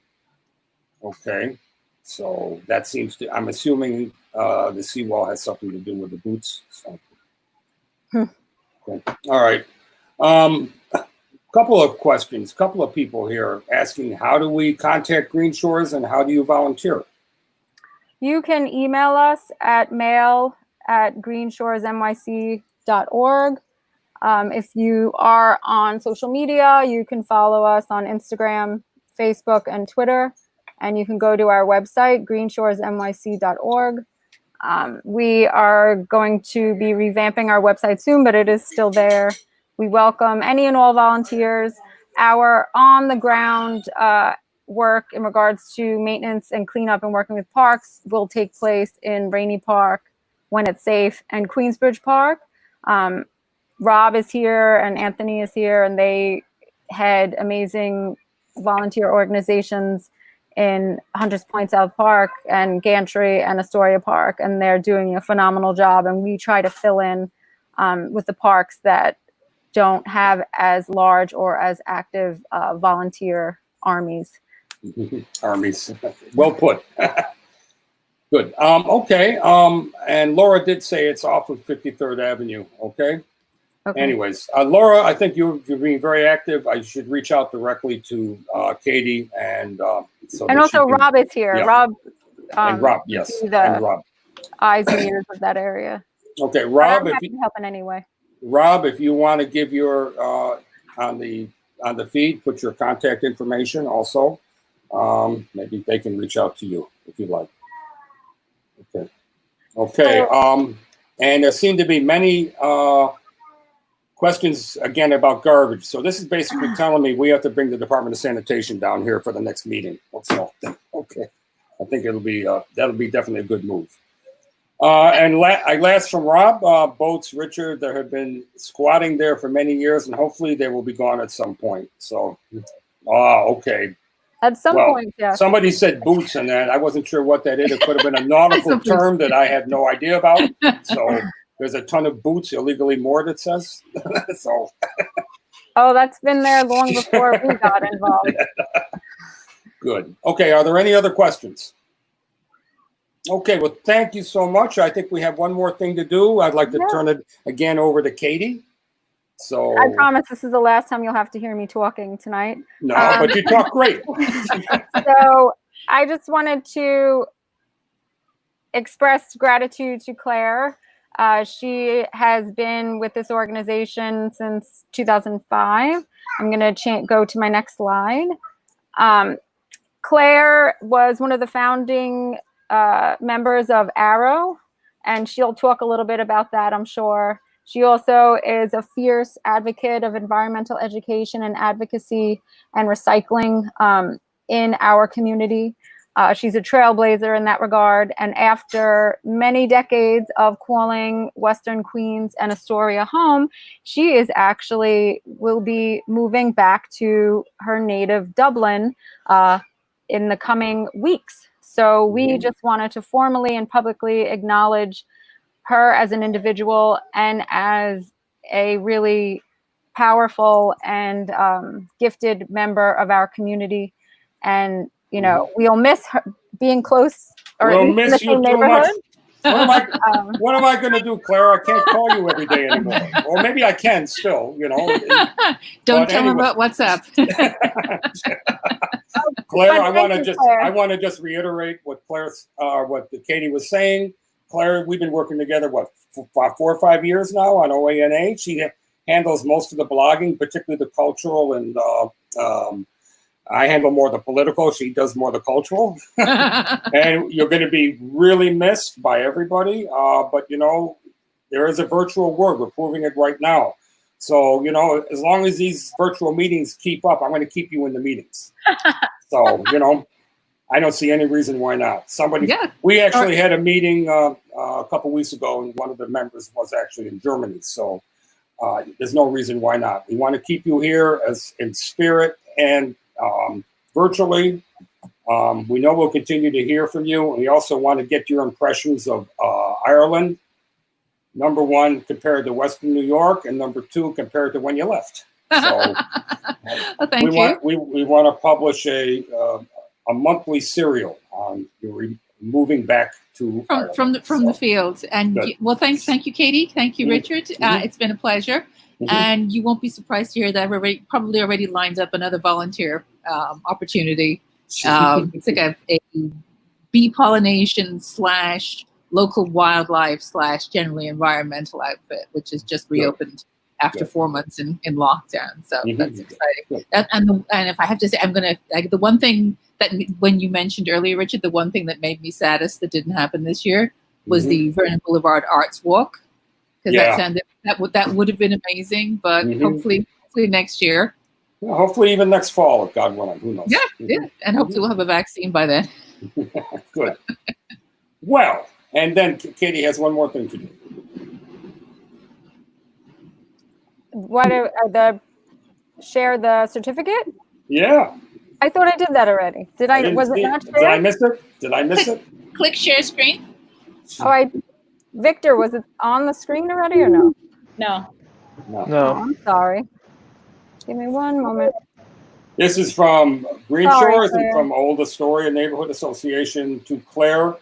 S1: Okay, so that seems to. I'm assuming the seawall has something to do with the boots. So. Okay. All right. Couple of questions. Couple of people here asking, how do we contact Green Shores and how do you volunteer?
S7: You can email us at mail@GreenshoresNYC.org. If you are on social media, you can follow us on Instagram, Facebook, and Twitter. And you can go to our website, GreenshoresNYC.org. We are going to be revamping our website soon, but it is still there. We welcome any and all volunteers. Our on-the-ground work in regards to maintenance and cleanup and working with parks will take place in Rainey Park when it's safe, and Queensbridge Park. Rob is here and Anthony is here, and they head amazing volunteer organizations in Hunters Point South Park and Gantry and Astoria Park, and they're doing a phenomenal job. And we try to fill in with the parks that don't have as large or as active volunteer armies.
S1: Armies, well put. Good. Okay. And Laura did say it's off of 53rd Avenue. Okay.
S7: Okay.
S1: Anyways, Laura, I think you're being very active. I should reach out directly to Katie and so.
S7: And also Rob is here.
S1: Yeah.
S7: Rob.
S1: And Rob, yes.
S7: The
S1: and Rob.
S7: Eyes and ears of that area.
S1: Okay, Rob.
S7: I'm happy to help in any way.
S1: Rob, if you want to give your on the feed, put your contact information also. Maybe they can reach out to you if you like. Okay. Okay. And there seem to be many questions again about garbage. So this is basically telling me we have to bring the Department of Sanitation down here for the next meeting. So, okay. I think it'll be that'll be definitely a good move. And last from Rob, boats, Richard, that have been squatting there for many years, and hopefully they will be gone at some point. So, okay.
S7: At some point, yeah.
S1: Somebody said boots and that. I wasn't sure what that is. It could have been a nautical term that I had no idea about. So there's a ton of boots illegally moored, it says. So.
S7: Oh, that's been there long before we got involved.
S1: Good. Okay, are there any other questions? Okay, well, thank you so much. I think we have one more thing to do. I'd like to turn it again over to Katie. So
S7: I promise this is the last time you'll have to hear me talking tonight.
S1: no, but you talk great.
S7: So I just wanted to express gratitude to Claire. She has been with this organization since 2005. I'm going to go to my next slide. Claire was one of the founding members of Arrow, and she'll talk a little bit about that, I'm sure. She also is a fierce advocate of environmental education and advocacy and recycling in our community. She's a trailblazer in that regard. And after many decades of calling Western Queens and Astoria home, she is will be moving back to her native Dublin in the coming weeks. So we just wanted to formally and publicly acknowledge her as an individual and as a really powerful and gifted member of our community. And, you know, we'll miss her being close or
S1: We'll
S7: in the
S1: miss you
S7: same
S1: too
S7: neighborhood.
S1: much. What am I going to do, Claire? I can't call you every day anymore. Or maybe I can still, you know.
S8: Don't tell him about WhatsApp.
S1: Claire, I
S7: Thank you, Claire.
S1: want to just reiterate what Katie was saying. Claire, we've been working together, what, 4 or 5 years now on OANA. She handles most of the blogging, particularly the cultural, and I handle more the political. She does more the cultural. And you're going to be really missed by everybody. But, you know, there is a virtual world. We're proving it right now. So, you know, as long as these virtual meetings keep up, I'm going to keep you in the meetings. So, you know, I don't see any reason why not. We actually had a meeting a couple weeks ago, and one of the members was actually in Germany. So there's no reason why not. We want to keep you here as in spirit and virtually. We know we'll continue to hear from you. And we also want to get your impressions of Ireland. Number one, compared to Western New York, and number two, compared to when you left. So
S8: Thank you.
S1: We want to publish a monthly serial on moving back to
S8: from the field. And thank you, Katie. Thank you, Richard. It's been a pleasure. And you won't be surprised to hear that we're probably already lined up another volunteer opportunity. It's like a bee pollination / local wildlife / generally environmental outfit, which is just reopened after 4 months in lockdown. So that's exciting. And if I have to say, the one thing that when you mentioned earlier, Richard, the one thing that made me saddest that didn't happen this year was the Vernon Boulevard Arts Walk. Because that would have been amazing, but hopefully next year.
S1: Yeah, hopefully even next fall, if God willing. Who knows?
S8: Yeah. And hopefully we'll have a vaccine by then.
S1: Good. Well, and then Katie has one more thing to do.
S7: What share the certificate?
S1: Yeah.
S7: I thought I did that already. Did I? Was it not shared?
S1: Did I miss it? Did I miss it?
S8: Click share screen.
S7: Oh, Victor, was it on the screen already or no?
S6: No.
S7: Oh, I'm sorry. Give me one moment.
S1: This is from Greenshores and from Old Astoria Neighborhood Association to Claire.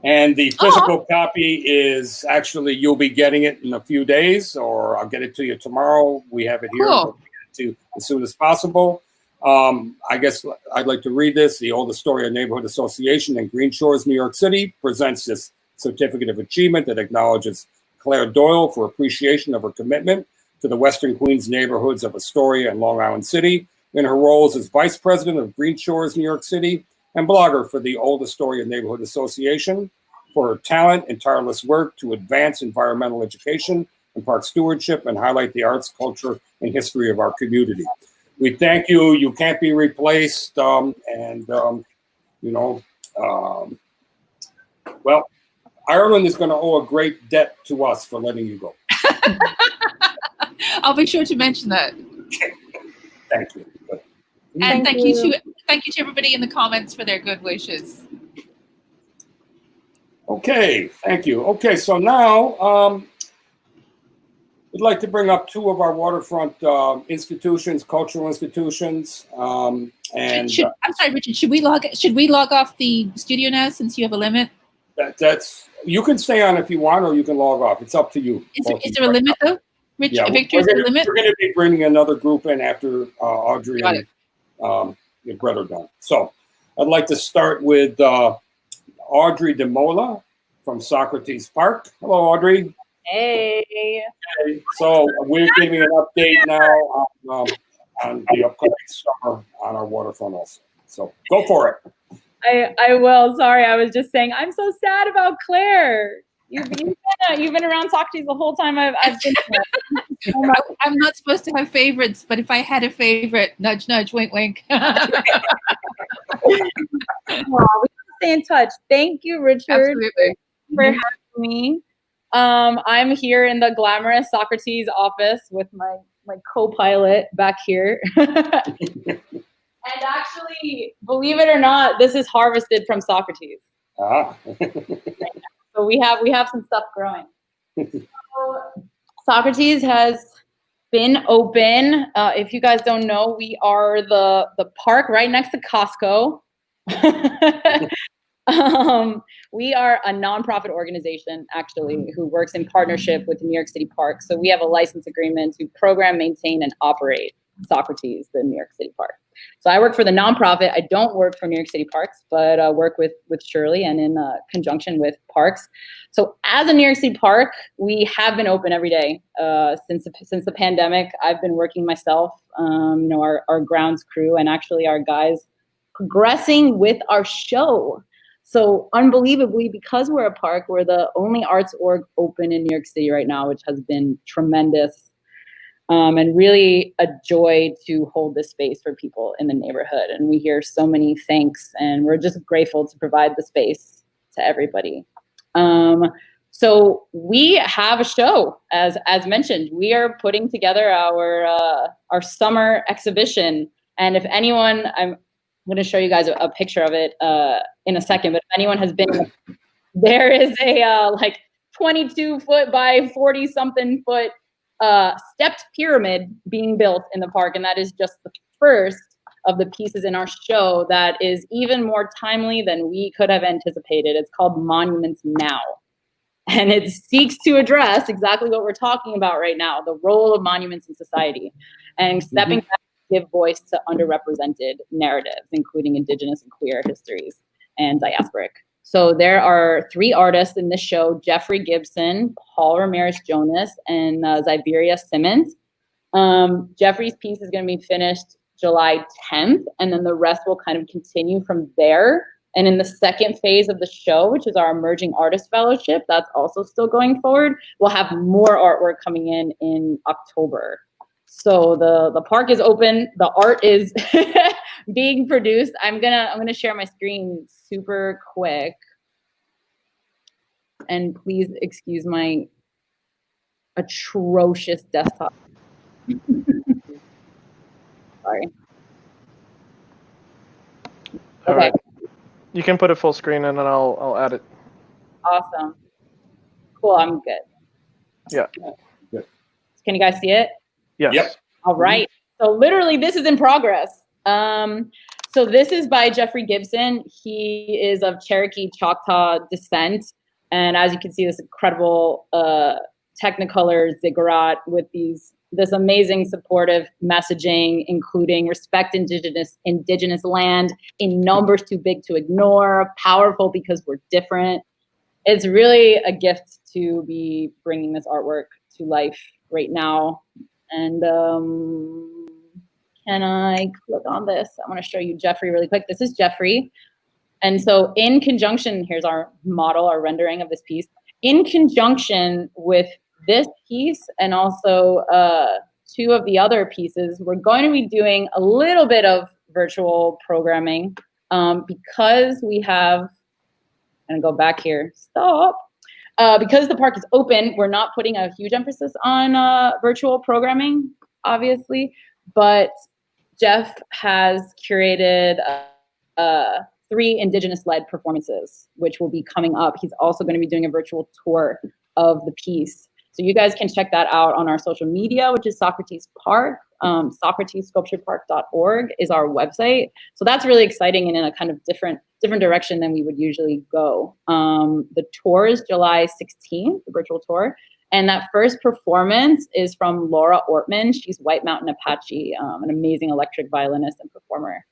S1: And the physical copy is actually, you'll be getting it in a few days, or I'll get it to you tomorrow. We have it here.
S8: Cool.
S1: We'll get it to you as soon as possible. I guess I'd like to read this. The Old Astoria Neighborhood Association in Green Shores, New York City presents this certificate of achievement that acknowledges Claire Doyle for appreciation of her commitment to the Western Queens neighborhoods of Astoria and Long Island City in her roles as Vice President of Green Shores, New York City, and blogger for the Old Astoria Neighborhood Association, for her talent and tireless work to advance environmental education and park stewardship and highlight the arts, culture, and history of our community. We thank you. You can't be replaced. Well, Ireland is going to owe a great debt to us for letting you go.
S8: I'll be sure to mention that.
S1: Thank you.
S8: And thank you to everybody in the comments for their good wishes.
S1: Okay, thank you. Okay, so now we'd like to bring up two of our waterfront institutions, cultural institutions. I'm
S8: sorry, Richard. Should we log off the studio now since you have a limit?
S1: That's you can stay on if you want, or you can log off. It's up to you.
S8: Is there a limit though? Rich,
S1: Yeah,
S8: Victor's the limit?
S1: we're going to be bringing another group in after Audrey
S8: Got
S1: and Brett are done. So I'd like to start with Audrey Dimola from Socrates Park. Hello, Audrey.
S9: Hey.
S1: Okay, so we're giving an update now on the upcoming summer on our waterfront also. So go for it.
S9: I will. Sorry, I was just saying I'm so sad about Claire. You've been around Socrates the whole time I've been here.
S8: I'm not supposed to have favorites, but if I had a favorite, nudge, nudge, wink, wink.
S9: We can stay in touch. Thank you, Richard, for having me. I'm here in the glamorous Socrates office with my co-pilot back here. And actually, believe it or not, this is harvested from Socrates.
S1: Ah.
S9: So we have some stuff growing. So Socrates has been open. If you guys don't know, we are the park right next to Costco. We are a nonprofit organization, actually, who works in partnership with the New York City Parks. So we have a license agreement to program, maintain, and operate Socrates, the New York City Park. So I work for the nonprofit. I don't work for New York City Parks, but work with Shirley and in conjunction with Parks. So as a New York City Park, we have been open every day since the pandemic. I've been working myself, our grounds crew, and actually our guys progressing with our show. So unbelievably, because we're a park, we're the only arts org open in New York City right now, which has been tremendous. And really a joy to hold this space for people in the neighborhood. And we hear so many thanks, and we're just grateful to provide the space to everybody. So we have a show, as mentioned. We are putting together our summer exhibition. And if anyone, I'm going to show you guys a picture of it in a second, but if anyone has been, there is a 22 foot by 40 something foot stepped pyramid being built in the park, and that is just the first of the pieces in our show that is even more timely than we could have anticipated. It's called Monuments Now, and it seeks to address exactly what we're talking about right now, the role of monuments in society, and stepping back to give voice to underrepresented narratives, including Indigenous and queer histories and diasporic. So there are 3 artists in this show: Geoffrey Gibson, Paul Ramirez-Jonas, and Zyberia Simmons. Geoffrey's piece is going to be finished July 10th, and then the rest will kind of continue from there. And in the second phase of the show, which is our Emerging Artist Fellowship, that's also still going forward. We'll have more artwork coming in October. So the park is open. The art is being produced. I'm gonna share my screen super quick, and please excuse my atrocious desktop. Sorry.
S2: All
S9: Okay.
S2: right. You can put it full screen, and then I'll add it.
S9: Awesome. Cool. I'm good.
S2: Yeah.
S1: Good.
S9: Can you guys see it?
S2: Yes.
S1: Yep.
S9: All right. So literally, this is in progress. So this is by Geoffrey Gibson. He is of Cherokee Choctaw descent. And as you can see, this incredible Technicolor ziggurat with this amazing supportive messaging, including respect indigenous land, in numbers too big to ignore, powerful because we're different. It's really a gift to be bringing this artwork to life right now. And can I click on this? I want to show you Geoffrey really quick. This is Geoffrey. And so in conjunction, here's our model, our rendering of this piece. In conjunction with this piece and also 2 of the other pieces, we're going to be doing a little bit of virtual programming because we have, I'm going to go back here, stop. Because the park is open, we're not putting a huge emphasis on virtual programming, obviously, but Jeff has curated 3 Indigenous-led performances, which will be coming up. He's also going to be doing a virtual tour of the piece. So you guys can check that out on our social media, which is Socrates Park. SocratesSculpturePark.org is our website. So that's really exciting and in a kind of different direction than we would usually go. The tour is July 16th, the virtual tour. And that first performance is from Laura Ortman. She's White Mountain Apache, an amazing electric violinist and performer.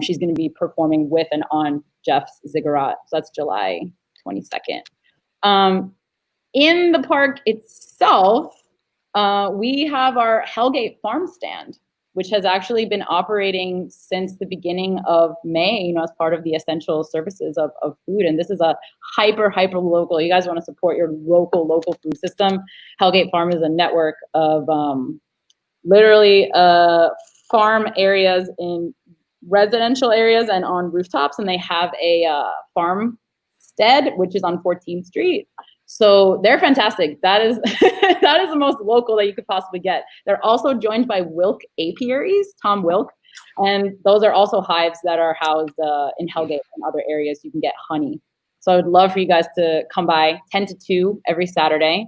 S9: She's going to be performing with and on Jeff's Ziggurat. So that's July 22nd. In the park itself, we have our Hellgate Farm stand, which has actually been operating since the beginning of May, as part of the essential services of food. And this is a hyper local. You guys want to support your local food system. Hellgate Farm is a network of literally farm areas in residential areas and on rooftops. And they have a farmstead, which is on 14th Street. So they're fantastic. That is that is the most local that you could possibly get. They're also joined by Wilk Apiaries, Tom Wilk, and those are also hives that are housed in Hellgate and other areas. You can get honey. So I would love for you guys to come by 10 to 2 every Saturday.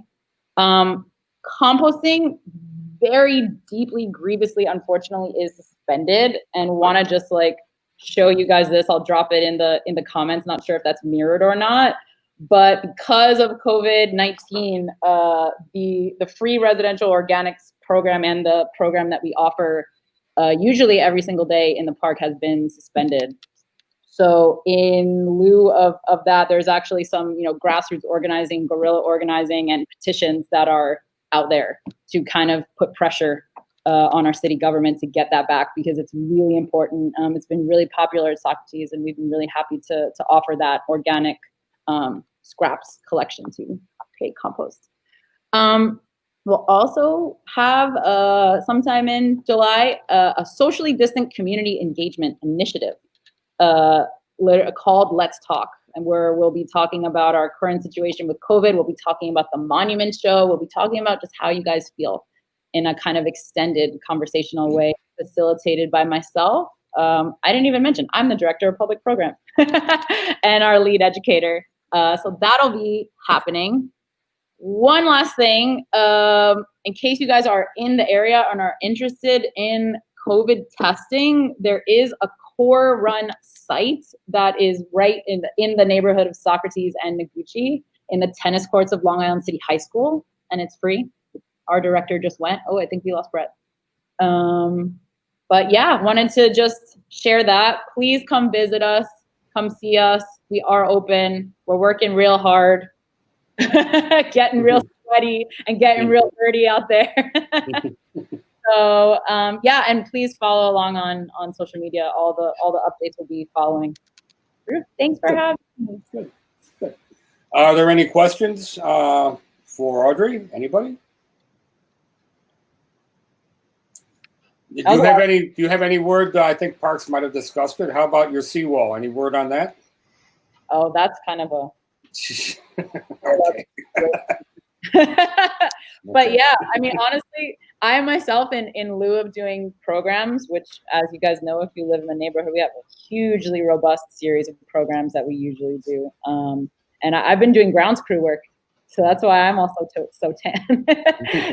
S9: Composting very deeply, grievously, unfortunately, is suspended, and want to just like show you guys this. I'll drop it in the comments. Not sure if that's mirrored or not. But because of COVID-19, the free residential organics program and the program that we offer usually every single day in the park has been suspended. So in lieu of that, there's actually some grassroots organizing, guerrilla organizing, and petitions that are out there to kind of put pressure on our city government to get that back, because it's really important. It's been really popular at Socrates, and we've been really happy to offer that organic scraps collection to create compost. We'll also have sometime in July a socially distant community engagement initiative called Let's Talk, and where we'll be talking about our current situation with COVID. We'll be talking about the Monument Show. We'll be talking about just how you guys feel in a kind of extended conversational way, facilitated by myself. I didn't even mention I'm the director of public program and our lead educator. So that'll be happening. One last thing, in case you guys are in the area and are interested in COVID testing, there is a core run site that is right in the neighborhood of Socrates and Noguchi in the tennis courts of Long Island City High School, and it's free. Our director just went. Oh, I think we lost Brett. But yeah, wanted to just share that. Please come visit us. Come see us. We are open. We're working real hard, getting real sweaty and getting real dirty out there. So yeah, and please follow along on social media. All the updates will be following. Thanks for having me.
S1: Good. Are there any questions for Audrey? Anybody? Do you have any word? I think Parks might have discussed it. How about your seawall? Any word on that?
S9: Oh, that's kind of a.
S1: Okay.
S9: But yeah, I mean, honestly, I myself, in lieu of doing programs, which, as you guys know, if you live in the neighborhood, we have a hugely robust series of programs that we usually do. And I've been doing grounds crew work. So that's why I'm also so tan.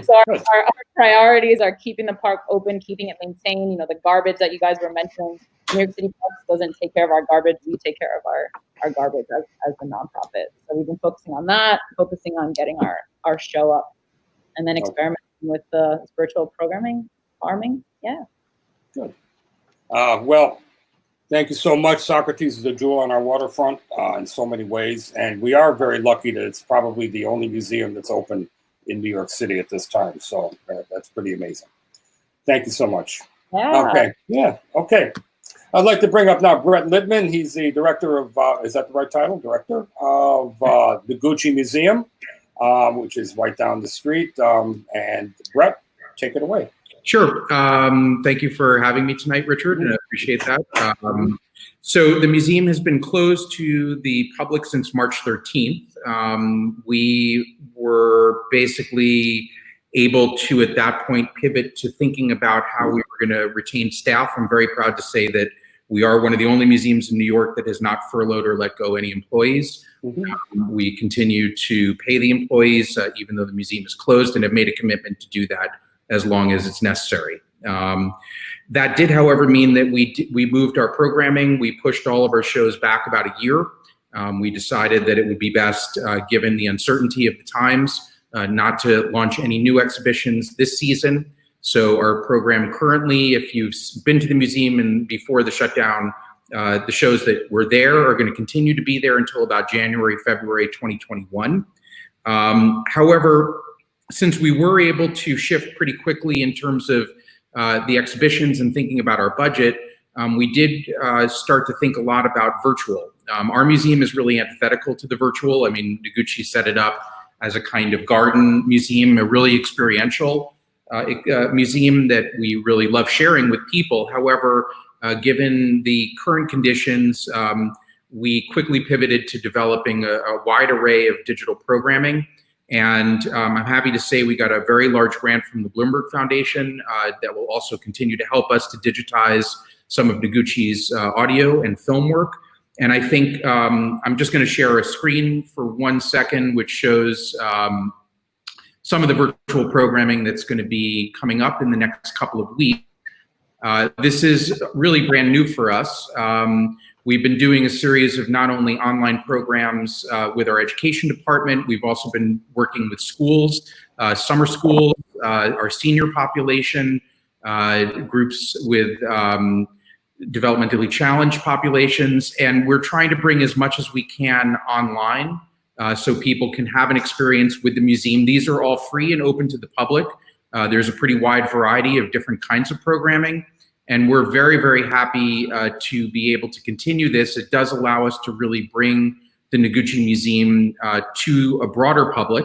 S9: So our priorities are keeping the park open, keeping it maintained. The garbage that you guys were mentioning, New York City Parks doesn't take care of our garbage. We take care of our garbage as the nonprofit. So we've been focusing on that, focusing on getting our show up, and then experimenting with the virtual programming, farming. Yeah.
S1: Good. Well, thank you so much. Socrates is a jewel on our waterfront in so many ways. And we are very lucky that it's probably the only museum that's open in New York City at this time. So that's pretty amazing. Thank you so much.
S9: Yeah.
S1: Okay. Yeah. Okay. I'd like to bring up now Brett Littman. He's the director of, is that the right title? Director of the Noguchi Museum, which is right down the street. And Brett, take it away.
S10: Sure. Thank you for having me tonight, Richard, and I appreciate that. So the museum has been closed to the public since March 13th. We were basically able to, at that point, pivot to thinking about how we were going to retain staff. I'm very proud to say that we are one of the only museums in New York that has not furloughed or let go any employees. We continue to pay the employees, even though the museum is closed, and have made a commitment to do that as long as it's necessary. That did, however, mean that we moved our programming. We pushed all of our shows back about a year. We decided that it would be best, given the uncertainty of the times, not to launch any new exhibitions this season. So our program currently, if you've been to the museum and before the shutdown, the shows that were there are going to continue to be there until about January, February 2021. However, since we were able to shift pretty quickly in terms of the exhibitions and thinking about our budget, we did start to think a lot about virtual. Our museum is really antithetical to the virtual. I mean, Noguchi set it up as a kind of garden museum, a really experiential museum that we really love sharing with people. However, given the current conditions, we quickly pivoted to developing a wide array of digital programming. And I'm happy to say we got a very large grant from the Bloomberg Foundation that will also continue to help us to digitize some of Noguchi's audio and film work. And I think I'm just going to share a screen for 1 second, which shows some of the virtual programming that's going to be coming up in the next couple of weeks. This is really brand new for us. We've been doing a series of not only online programs with our education department, we've also been working with schools, summer schools, our senior population, groups with developmentally challenged populations, and we're trying to bring as much as we can online so people can have an experience with the museum. These are all free and open to the public. There's a pretty wide variety of different kinds of programming, and we're very, very happy to be able to continue this. It does allow us to really bring the Noguchi Museum to a broader public,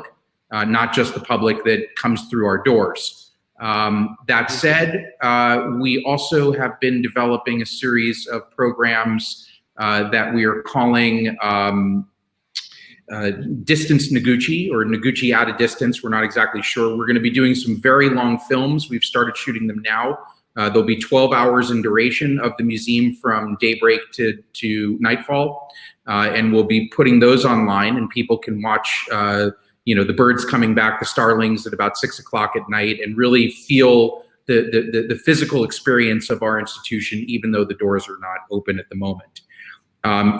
S10: not just the public that comes through our doors. That said, we also have been developing a series of programs that we are calling Distance Noguchi, or Noguchi at a Distance. We're not exactly sure. We're going to be doing some very long films. We've started shooting them now. There'll be 12 hours in duration of the museum from daybreak to nightfall. And we'll be putting those online, and people can watch the birds coming back, the starlings at about 6 o'clock at night, and really feel the physical experience of our institution, even though the doors are not open at the moment.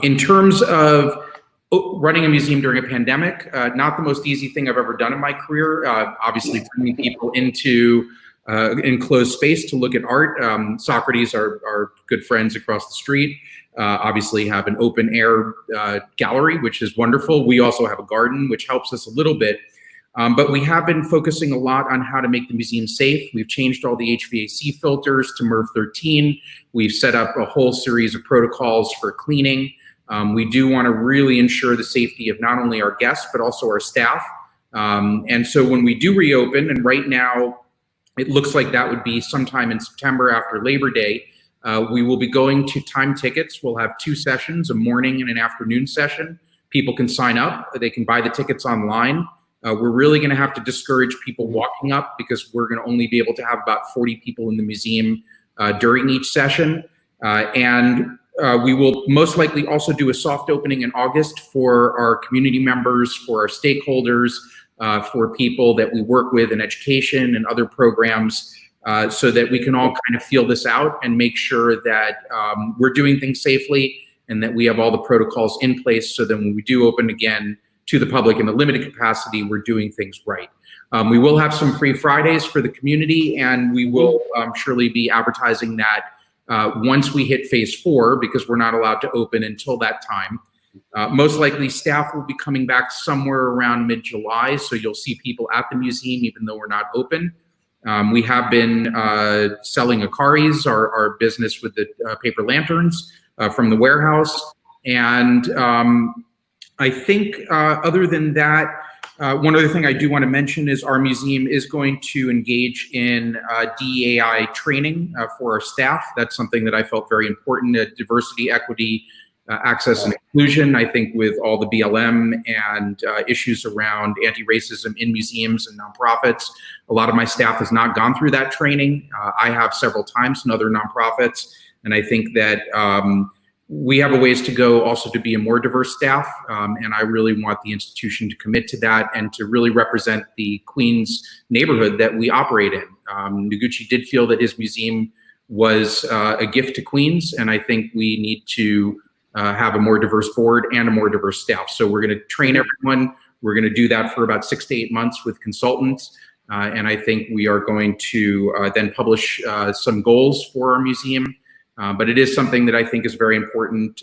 S10: In terms of running a museum during a pandemic, not the most easy thing I've ever done in my career. Obviously, bringing people into enclosed space to look at art. Socrates, our good friends across the street, obviously have an open air gallery, which is wonderful. We also have a garden, which helps us a little bit. But we have been focusing a lot on how to make the museum safe. We've changed all the HVAC filters to MERV 13. We've set up a whole series of protocols for cleaning. We do want to really ensure the safety of not only our guests, but also our staff. And so when we do reopen, and right now it looks like that would be sometime in September after Labor Day, we will be going to time tickets. We'll have 2 sessions, a morning and an afternoon session. People can sign up. They can buy the tickets online. We're really going to have to discourage people walking up, because we're going to only be able to have about 40 people in the museum during each session. We will most likely also do a soft opening in August for our community members, for our stakeholders, for people that we work with in education and other programs, so that we can all kind of feel this out and make sure that we're doing things safely and that we have all the protocols in place, so that when we do open again to the public in a limited capacity, we're doing things right. We will have some free Fridays for the community, and we will surely be advertising that once we hit phase 4, because we're not allowed to open until that time. Most likely staff will be coming back somewhere around mid-July, so you'll see people at the museum even though we're not open. We have been selling Akaris, our business with the paper lanterns from the warehouse. And I think other than that, one other thing I do want to mention is our museum is going to engage in DEI training for our staff. That's something that I felt very important, diversity, equity, access and inclusion. I think with all the BLM and issues around anti-racism in museums and nonprofits, a lot of my staff has not gone through that training. I have several times in other nonprofits, and I think that we have a ways to go also to be a more diverse staff, and I really want the institution to commit to that and to really represent the Queens neighborhood that we operate in. Noguchi did feel that his museum was a gift to Queens, and I think we need to have a more diverse board and a more diverse staff. So we're going to train everyone, We're going to do that for about 6 to 8 months with consultants. And I think we are going to then publish some goals for our museum. But it is something that I think is very important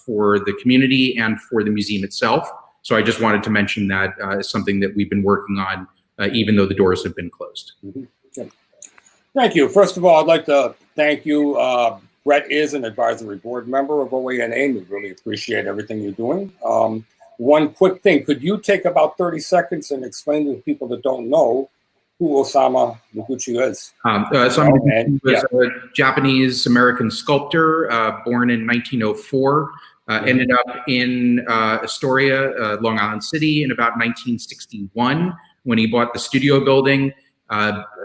S10: for the community and for the museum itself. So I just wanted to mention that as something that we've been working on, even though the doors have been closed.
S1: Mm-hmm. Thank you. First of all, I'd like to thank you. Brett is an advisory board member of OANA, and we really appreciate everything you're doing. One quick thing, could you take about 30 seconds and explain to people that don't know who Osamu Noguchi is?
S10: Osamu Noguchi was a Japanese-American sculptor born in 1904, ended up in Astoria, Long Island City in about 1961 when he bought the studio building.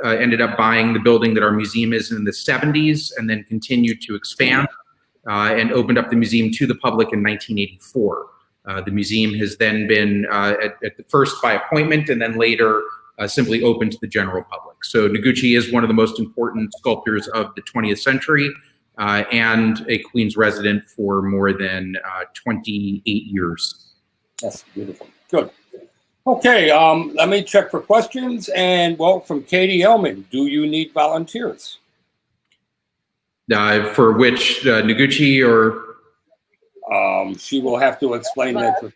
S10: Ended up buying the building that our museum is in the 70s and then continued to expand and opened up the museum to the public in 1984. The museum has then been at the first by appointment and then later simply open to the general public. So Noguchi is one of the most important sculptors of the 20th century and a Queens resident for more than 28 years.
S1: That's beautiful. Good. Okay, let me check for questions. And well, from Katie Ellman, do you need volunteers?
S10: For which, Noguchi or?
S1: She will have to explain that.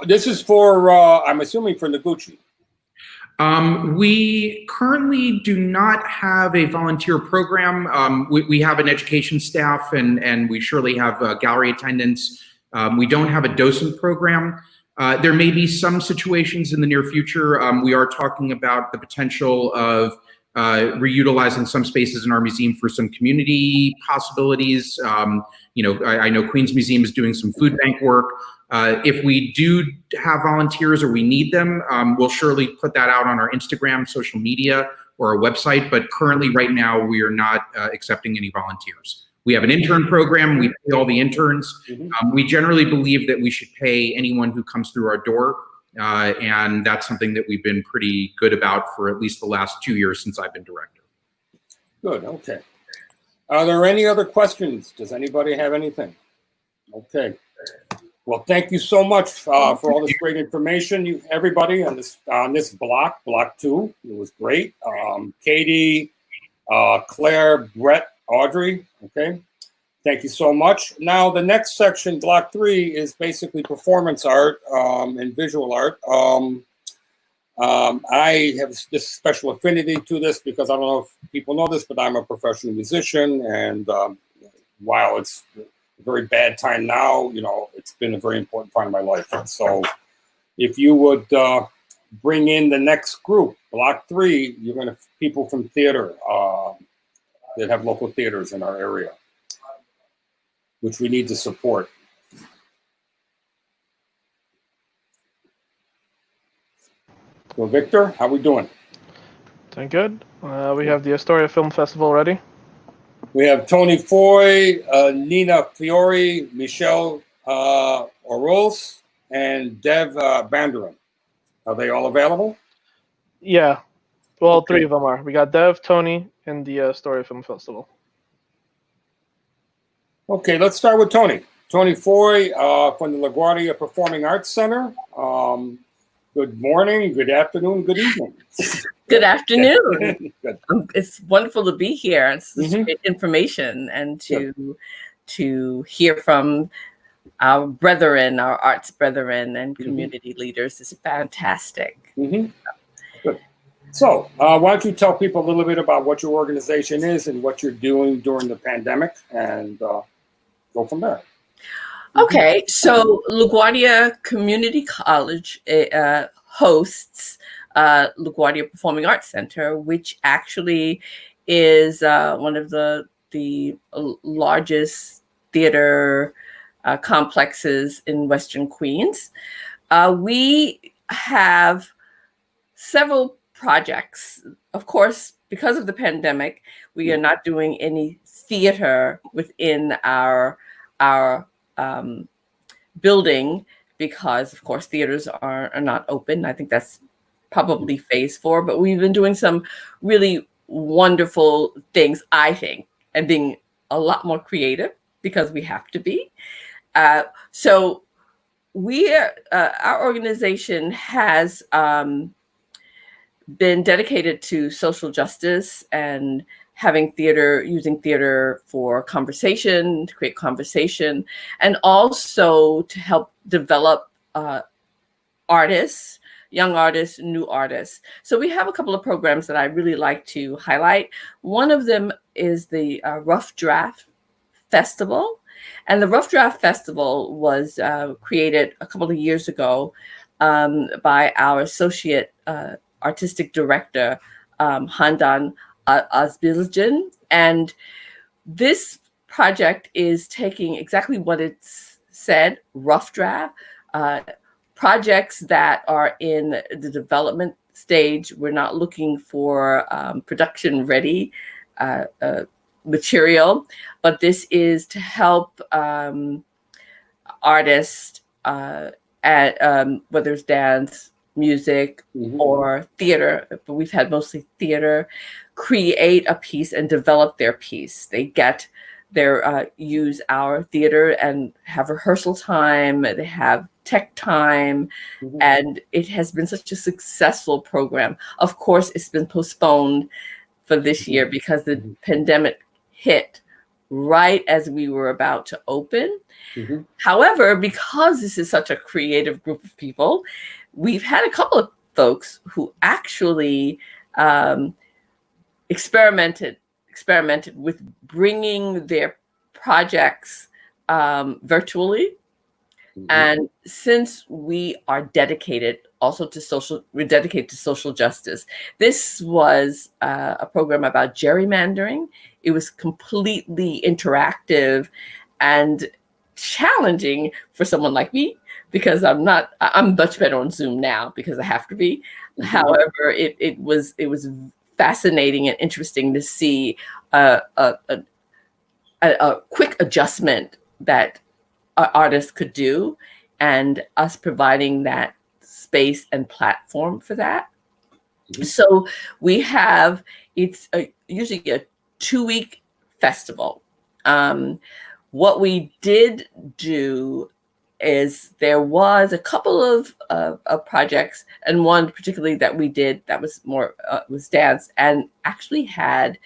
S1: This is for, I'm assuming for Noguchi.
S10: We currently do not have a volunteer program. We have an education staff and we surely have gallery attendants. We don't have a docent program. There may be some situations in the near future. We are talking about the potential of reutilizing some spaces in our museum for some community possibilities. I know Queens Museum is doing some food bank work. If we do have volunteers or we need them, we'll surely put that out on our Instagram, social media, or our website. But currently, right now, we are not accepting any volunteers. We have an intern program. We pay all the interns. We generally believe that we should pay anyone who comes through our door. And that's something that we've been pretty good about for at least the last 2 years since I've been director.
S1: Good, okay. Are there any other questions? Does anybody have anything? Okay. Well, thank you so much for all this great information, everybody on this block 2. It was great. Katie, Claire, Brett, Audrey, okay. Thank you so much. Now, the next section, block 3, is basically performance art and visual art. I have this special affinity to this because I don't know if people know this, but I'm a professional musician, and while it's a very bad time now, it's been a very important part of my life. And so if you would bring in the next group, block 3, you're going to people from theater that have local theaters in our area, which we need to support. So Victor, how we doing?
S2: Doing good. We have the Astoria Film Festival ready.
S1: We have Tony Foy, Nina Fiore, Michelle Orols, and Dev Banderin. Are they all available?
S2: Yeah. Well,
S1: Okay.
S2: 3 of them are. We got Dev, Tony, and the Astoria Film Festival.
S1: Okay, let's start with Tony. Tony Foy from the LaGuardia Performing Arts Center. Good morning, good afternoon, good evening.
S11: Good afternoon.
S1: Good.
S11: It's wonderful to be here. It's great information and to hear from our brethren, our arts brethren and community leaders is fantastic.
S1: Good. So why don't you tell people a little bit about what your organization is and what you're doing during the pandemic, and go from there.
S11: Okay, so LaGuardia Community College hosts LaGuardia Performing Arts Center, which actually is one of the largest theater complexes in Western Queens. We have several projects. Of course, because of the pandemic, we are not doing any theater within our building because, of course, theaters are not open. I think that's probably phase 4, but we've been doing some really wonderful things, I think, and being a lot more creative because we have to be. So our organization has been dedicated to social justice and having theater, using theater for conversation, to create conversation, and also to help develop artists, young artists, new artists. So we have a couple of programs that I really like to highlight. One of them is the Rough Draft Festival. And the Rough Draft Festival was created a couple of years ago by our associate artistic director, Handan Azbiljan. And this project is taking exactly what it's said, rough draft, projects that are in the development stage. We're not looking for production ready material, but this is to help artists, whether it's dance, music, or theater, but we've had mostly theater, create a piece and develop their piece. They get their use our theater and have rehearsal time, they have tech time, and it has been such a successful program. Of course, it's been postponed for this year because the pandemic hit right as we were about to open. However, because this is such a creative group of people, we've had a couple of folks who actually experimented with bringing their projects virtually. And since we are dedicated also to social justice, this was a program about gerrymandering. It was completely interactive and challenging for someone like me, because I'm much better on Zoom now because I have to be. However, it was fascinating and interesting to see a quick adjustment that artists could do, and us providing that space and platform for that. So we have, it's usually a 2-week festival. What we did do is there was a couple of projects, and one particularly that we did that was more was dance, and actually had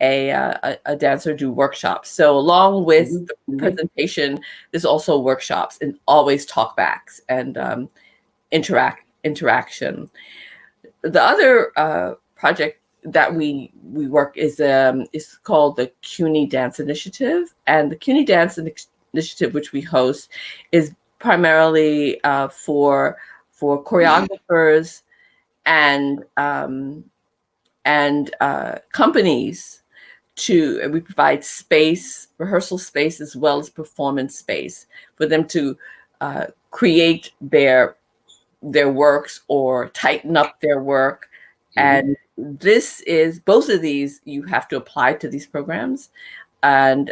S11: a dancer do workshops. So along with the presentation, there's also workshops and always talkbacks and interaction. The other project that we work is called the Cuny Dance Initiative, and the Cuny Dance Initiative, which we host, is primarily for choreographers and companies. We provide space, rehearsal space, as well as performance space for them to create their works or tighten up their work. And this is, both of these, you have to apply to these programs. And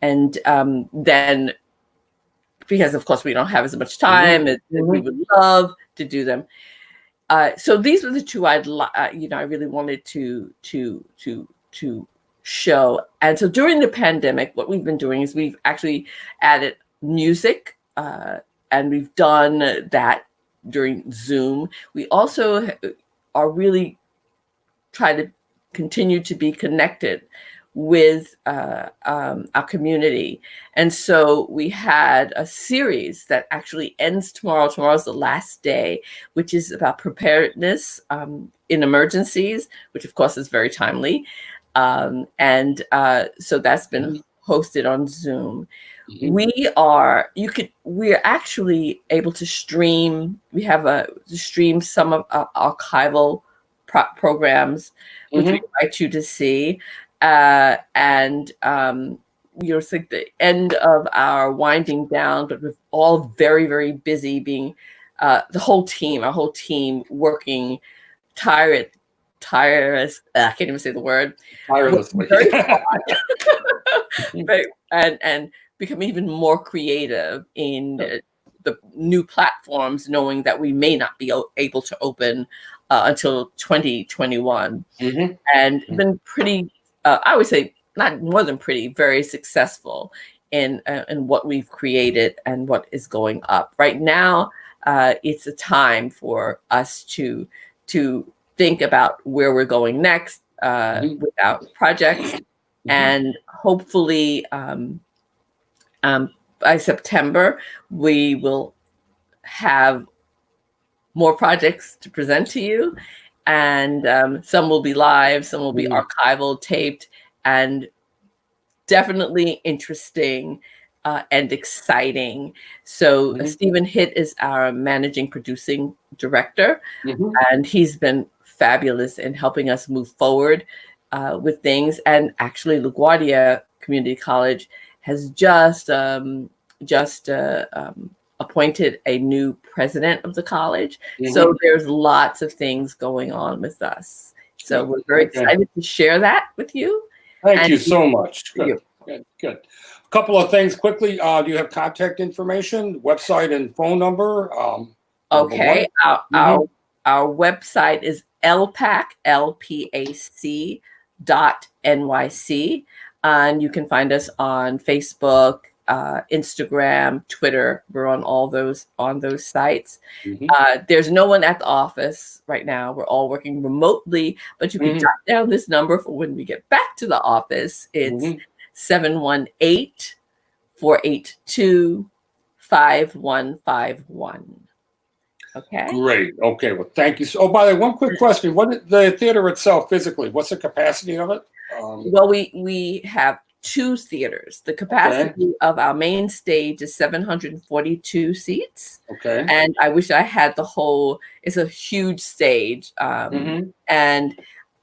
S11: then, because of course we don't have as much time as we would love to do them. So these were the two I really wanted to show. And so during the pandemic, what we've been doing is we've actually added music, and we've done that during Zoom. We also are really trying to continue to be connected with our community. And so we had a series that actually ends tomorrow. Tomorrow's the last day, which is about preparedness in emergencies, which of course is very timely. So that's been hosted on Zoom. We're actually able to stream. We have to stream some of our archival programs, which we invite you to see. It's like the end of our winding down, but we're all very, very busy being our whole team working tireless. I can't even say the word. Tirelessly. and become even more creative in the new platforms, knowing that we may not be able to open until 2021. And been pretty, I would say, not more than pretty, very successful in what we've created and what is going up. Right now, it's a time for us to think about where we're going next with our projects, and hopefully by September we will have more projects to present to you, and some will be live, some will be archival, taped, and definitely interesting and exciting. So Stephen Hitt is our managing producing director, and he's been fabulous in helping us move forward with things. And actually, LaGuardia Community College has just appointed a new president of the college. So there's lots of things going on with us. So we're very excited to share that with you.
S1: Thank you so much. Good. A couple of things quickly. Do you have contact information, website and phone number?
S11: Okay. Our website is lpac.nyc, and you can find us on Facebook, Instagram, Twitter. We're on all those sites. There's no one at the office right now. We're all working remotely, but you can jot down this number for when we get back to the office. It's 718-482-5151. Okay.
S1: Great. Okay. Well, thank you. Oh, by the way, one quick question. What is the theater itself physically? What's the capacity of it?
S11: Well, we have two theaters. The capacity of our main stage is 742 seats.
S1: Okay.
S11: And I wish I had the whole, it's a huge stage. And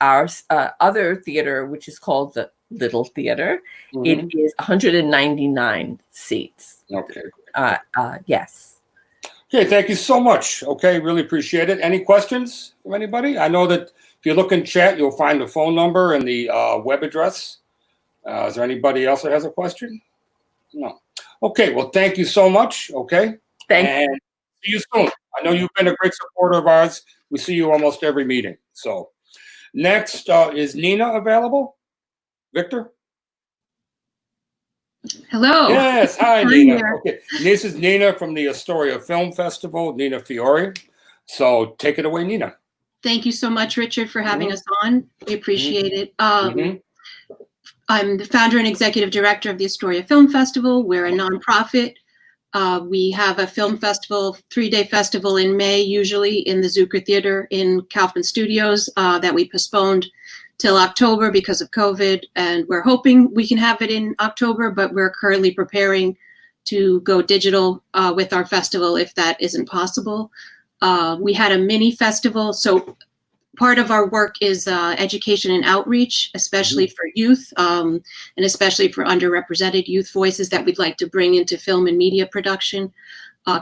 S11: our other theater, which is called the Little Theater, it is 199 seats.
S1: Okay.
S11: Yes.
S1: Okay, thank you so much. Okay, really appreciate it. Any questions from anybody? I know that if you look in chat, you'll find the phone number and the web address. Is there anybody else that has a question? No. Okay, well, thank you so much. Okay.
S11: Thank
S1: you. See you soon. I know you've been a great supporter of ours. We see you almost every meeting. So next, is Nina available? Victor?
S12: Hello.
S1: Yes, hi, Nina. Okay, this is Nina from the Astoria Film Festival, Nina Fiore. So take it away, Nina.
S12: Thank you so much, Richard, for having us on. We appreciate it. I'm the founder and executive director of the Astoria Film Festival. We're a nonprofit. We have a film festival, 3-day festival in May, usually in the Zucker Theater in Kaufman Studios, that we postponed till October because of COVID, and we're hoping we can have it in October, but we're currently preparing to go digital with our festival if that isn't possible. We had a mini festival, so part of our work is education and outreach, especially for youth, and especially for underrepresented youth voices that we'd like to bring into film and media production,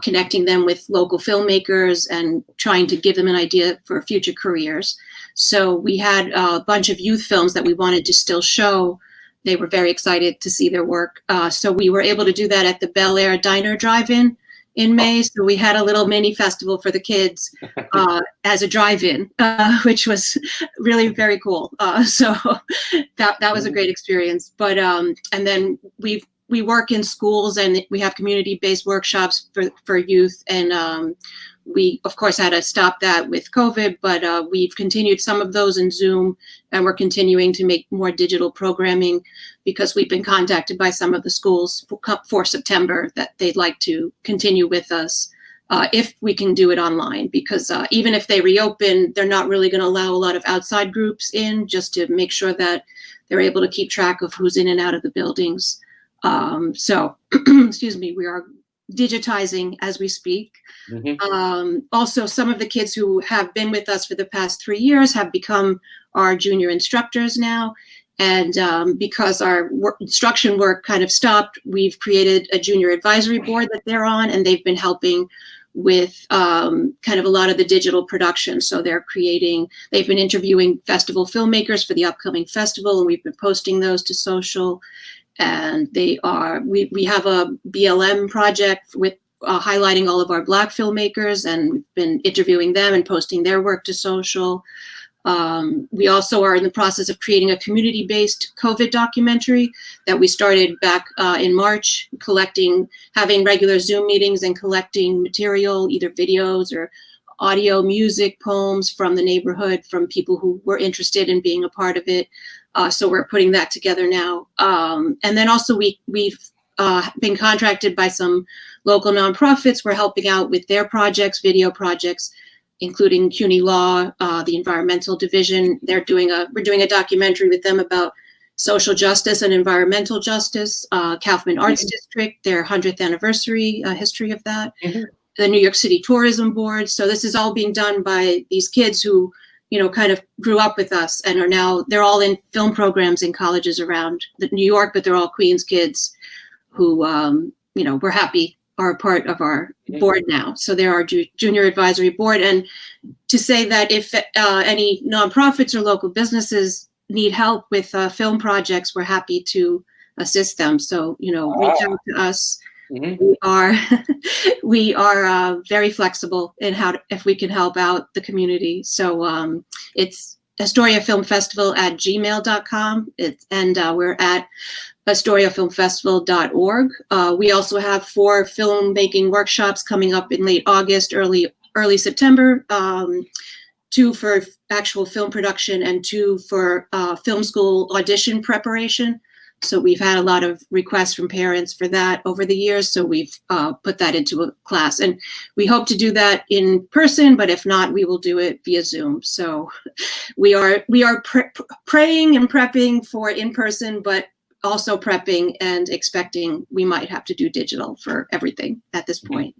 S12: connecting them with local filmmakers and trying to give them an idea for future careers. So we had a bunch of youth films that we wanted to still show. They were very excited to see their work. So we were able to do that at the Bel Air Diner Drive-In in May. So we had a little mini festival for the kids as a drive-in, which was really very cool. So that was a great experience. But and then we work in schools and we have community-based workshops for youth, and we of course had to stop that with COVID, but we've continued some of those in Zoom, and we're continuing to make more digital programming because we've been contacted by some of the schools for September that they'd like to continue with us if we can do it online, because even if they reopen, they're not really going to allow a lot of outside groups in, just to make sure that they're able to keep track of who's in and out of the buildings. So, excuse me, we are digitizing as we speak. Also, some of the kids who have been with us for the past 3 years have become our junior instructors now. And because our instruction work kind of stopped, we've created a junior advisory board that they're on, and they've been helping with kind of a lot of the digital production. So they've been interviewing festival filmmakers for the upcoming festival, and we've been posting those to social. And we have a BLM project with highlighting all of our Black filmmakers, and we've been interviewing them and posting their work to social. We also are in the process of creating a community-based COVID documentary that we started back in March, having regular Zoom meetings and collecting material, either videos or audio, music, poems from the neighborhood, from people who were interested in being a part of it. So we're putting that together now. And then also we've been contracted by some local nonprofits. We're helping out with their projects, video projects, including Cuny Law, the Environmental Division. We're doing a documentary with them about social justice and environmental justice. Kaufman Arts District, their 100th anniversary, history of that. The New York City Tourism Board. So this is all being done by these kids who, kind of grew up with us and they're all in film programs in colleges around New York, but they're all Queens kids who, we're happy are a part of our board now. So they're our junior advisory board. And to say that if any nonprofits or local businesses need help with film projects, we're happy to assist them. So, reach out to us. We are very flexible in if we can help out the community. So it's AstoriaFilmFestival@gmail.com. And we're at AstoriaFilmFestival.org. We also have 4 filmmaking workshops coming up in late August, early September. 2 for actual film production and 2 for film school audition preparation. So we've had a lot of requests from parents for that over the years. So we've put that into a class, and we hope to do that in person, but if not, we will do it via Zoom. So we are praying and prepping for in person, but also prepping and expecting we might have to do digital for everything at this point.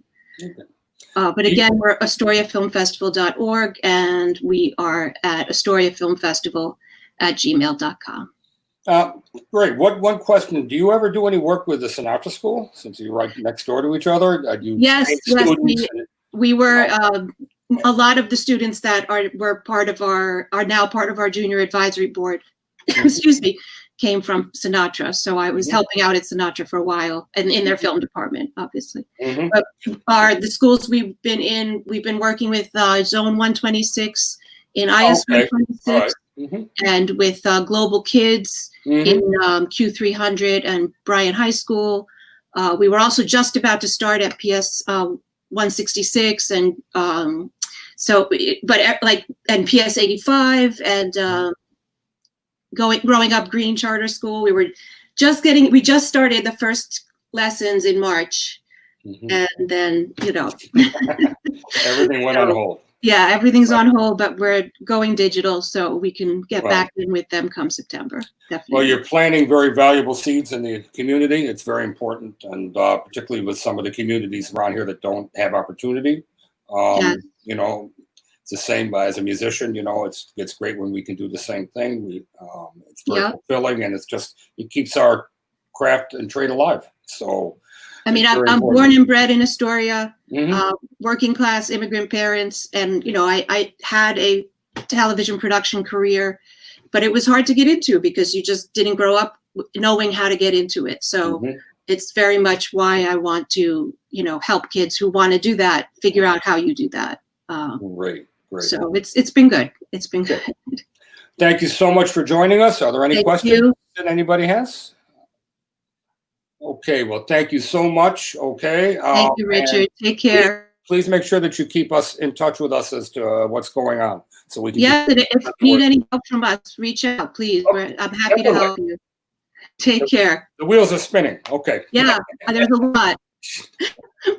S12: But again, we're AstoriaFilmFestival.org, and we are at AstoriaFilmFestival@gmail.com.
S1: Great. One question. Do you ever do any work with the Sinatra School, since you're right next door to each other?
S12: Yes, we were, a lot of the students that are now part of our junior advisory board, excuse me, came from Sinatra. So I was helping out at Sinatra for a while, and in their film department, obviously. But the schools we've been working with Zone 126 in IS 126, and with Global Kids in Q300 and Bryan High School. We were also just about to start at PS 166 and and PS 85 and growing up Green Charter School. We just started the first lessons in March, and then
S1: everything went on hold.
S12: Yeah, everything's on hold, but we're going digital so we can get back in with them come September. Definitely.
S1: Well, you're planting very valuable seeds in the community. It's very important, and particularly with some of the communities around here that don't have opportunity. It's the same as a musician. It's great when we can do the same thing. It's very fulfilling, and it keeps our craft and trade alive. So.
S12: I mean, I'm born and bred in Astoria, working class immigrant parents. And, I had a television production career, but it was hard to get into because you just didn't grow up knowing how to get into it. So it's very much why I want to, help kids who want to do that, figure out how you do that.
S1: Great.
S12: So it's been good. It's been good.
S1: Thank you so much for joining us. Are there any questions that anybody has? Okay, well, thank you so much. Okay.
S12: Thank you, Richard. Take care.
S1: Please make sure that you keep us in touch with us as to what's going on, so we can.
S12: Yeah, if you need any help from us, reach out, please. I'm happy to help you. Take care.
S1: The wheels are spinning. Okay.
S12: Yeah, there's a lot.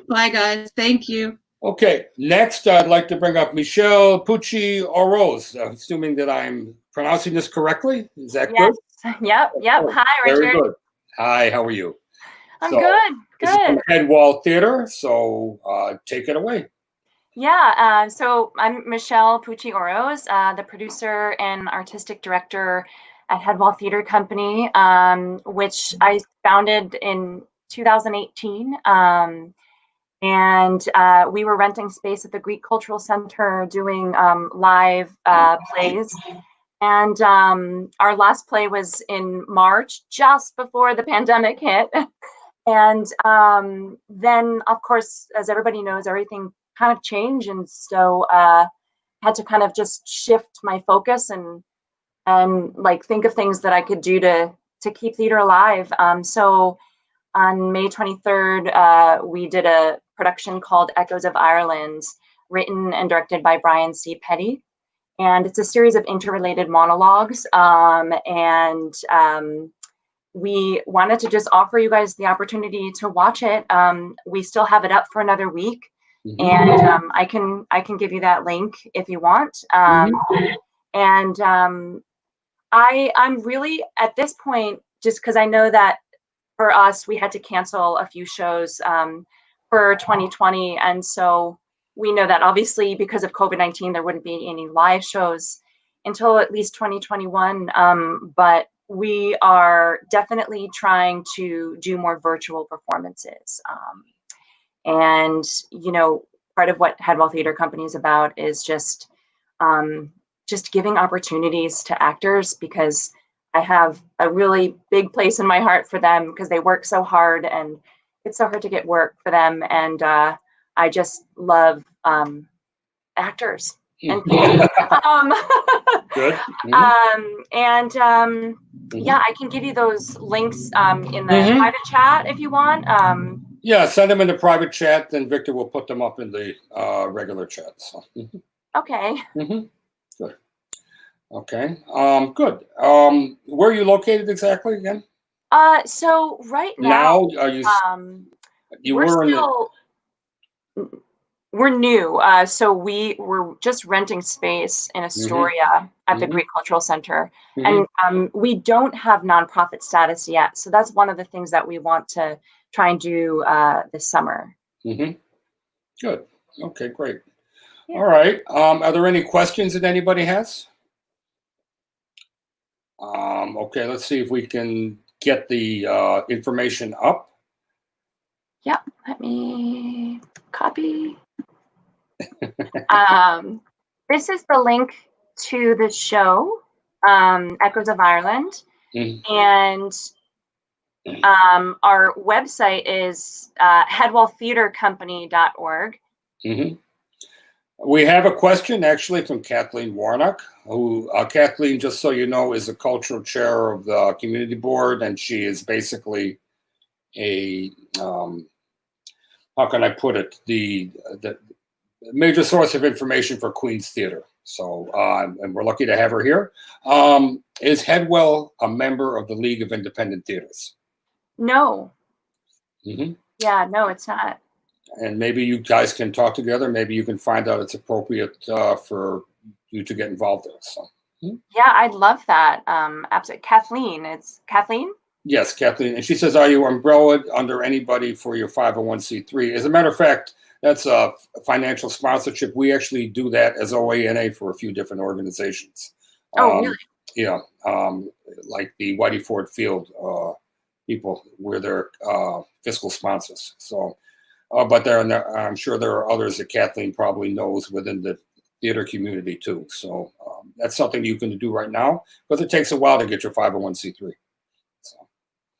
S12: Bye, guys. Thank you.
S1: Okay, next I'd like to bring up Michelle Pucci Oroz, assuming that I'm pronouncing this correctly. Is that good?
S13: Yep. Hi, Richard.
S1: Very good. Hi, how are you?
S13: I'm good.
S1: This is from Head Wall Theater, so take it away.
S13: Yeah, so I'm Michelle Pucci Oroz, the producer and artistic director at Head Wall Theater Company, which I founded in 2018. And we were renting space at the Greek Cultural Center doing live plays. And our last play was in March, just before the pandemic hit. And then, of course, as everybody knows, everything kind of changed. And so had to kind of just shift my focus and like think of things that I could do to keep theater alive. So on May 23rd, we did a production called Echoes of Ireland, written and directed by Brian C. Petty. And it's a series of interrelated monologues. We wanted to just offer you guys the opportunity to watch it. We still have it up for another week. And I can give you that link if you want. I'm really at this point, just because I know that for us, we had to cancel a few shows for 2020. And so we know that obviously because of COVID-19, there wouldn't be any live shows until at least 2021. But we are definitely trying to do more virtual performances. And, you know, part of what Headwell Theater Company is about is just giving opportunities to actors, because I have a really big place in my heart for them because they work so hard and it's so hard to get work for them. And I just love actors and theater.
S1: Good.
S13: Yeah, I can give you those links in the private chat if you want.
S1: Yeah, send them in the private chat, then Victor will put them up in the regular chat. So.
S13: Okay.
S1: Good. Okay. Good. Where are you located exactly again?
S13: So right now,
S1: Are you?
S13: We're new. So we were just renting space in Astoria at the Greek Cultural Center, and we don't have nonprofit status yet. So that's one of the things that we want to try and do this summer.
S1: Good. Okay, great. Yeah. All right. Are there any questions that anybody has? Okay, let's see if we can get the information up.
S13: Yeah, let me copy. This is the link to the show, Echoes of Ireland. And our website is headwelltheatercompany.org.
S1: We have a question actually from Kathleen Warnock, who Kathleen, just so you know, is the cultural chair of the community board, and she is basically a how can I put it, the major source of information for Queens Theater. So and we're lucky to have her here. Is Headwell a member of the League of Independent Theaters?
S13: No. Yeah, no, it's not.
S1: And maybe you guys can talk together. Maybe you can find out it's appropriate for you to get involved in. So.
S13: Yeah, I'd love that. Absolutely. Kathleen, it's Kathleen?
S1: Yes, Kathleen. And she says, are you umbrellaed under anybody for your 501c3? As a matter of fact, that's a financial sponsorship. We actually do that as OANA for a few different organizations.
S13: Oh, really?
S1: Yeah, like the Whitey Ford Field people, we're their fiscal sponsors. So, but I'm sure there are others that Kathleen probably knows within the theater community too. So that's something you can do right now, because it takes a while to get your 501c3. So.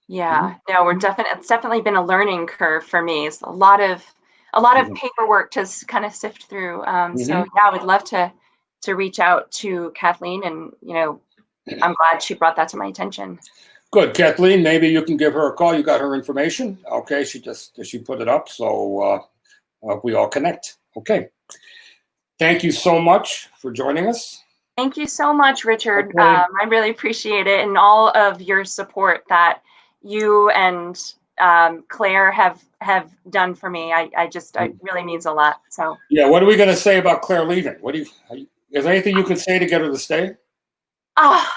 S13: Yeah, no, it's definitely been a learning curve for me. It's a lot of paperwork to kind of sift through. So yeah, I would love to reach out to Kathleen, and you know, I'm glad she brought that to my attention.
S1: Good, Kathleen. Maybe you can give her a call. You got her information. Okay, she put it up, so we all connect. Okay. Thank you so much for joining us.
S13: Thank you so much, Richard.
S1: Okay.
S13: I really appreciate it, and all of your support that you and Claire have done for me. It really means a lot. So
S1: yeah, what are we going to say about Claire leaving? Is there anything you can say to get her to stay?
S13: I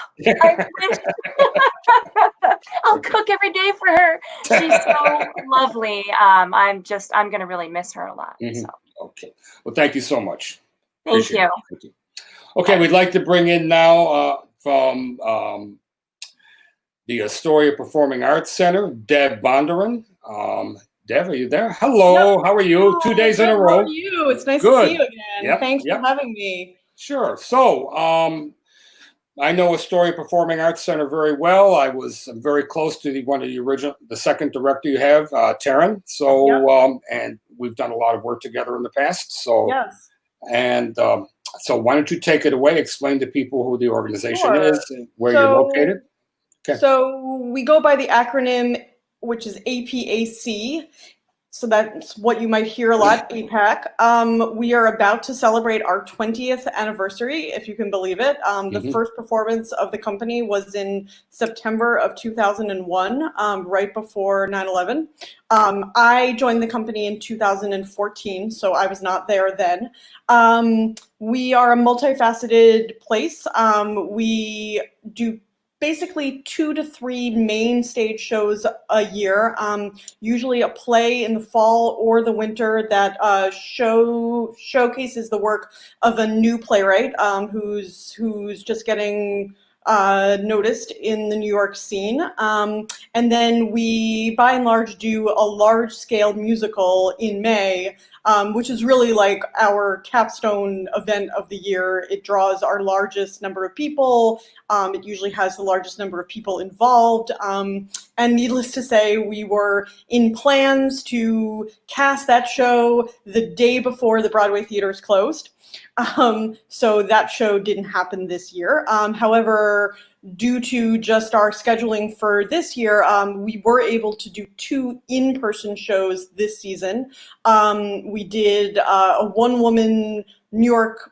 S13: wish. I'll cook every day for her. She's so lovely. I'm going to really miss her a lot. So.
S1: Okay. Well, thank you so much.
S13: Thank you.
S1: Thank you. Okay, we'd like to bring in now from the Astoria Performing Arts Center, Deb Bondurant. Deb, are you there? Hello,
S14: Yep.
S1: How are you? 2 days in a row.
S14: How are you? It's nice
S1: Good.
S14: to see you again.
S1: Yep,
S14: Thanks for having me.
S1: Sure. So, I know Astoria Performing Arts Center very well. I'm very close to the second director you have, Taryn. So, and we've done a lot of work together in the past. So,
S14: yes.
S1: And So why don't you take it away? Explain to people who the organization
S14: Sure.
S1: is, and where you're located. Okay.
S14: So we go by the acronym, which is APAC. So that's what you might hear a lot, APAC. We are about to celebrate our 20th anniversary, if you can believe it. The first performance of the company was in September of 2001, right before 9/11. I joined the company in 2014, so I was not there then. We are a multifaceted place. We do basically 2 to 3 main stage shows a year, usually a play in the fall or the winter that showcases the work of a new playwright who's just getting noticed in the New York scene. And then we, by and large, do a large-scale musical in May, which is really like our capstone event of the year. It draws our largest number of people. It usually has the largest number of people involved. And needless to say, we were in plans to cast that show the day before the Broadway theaters closed. So that show didn't happen this year. However, due to just our scheduling for this year, we were able to do 2 in-person shows this season. We did a one-woman New York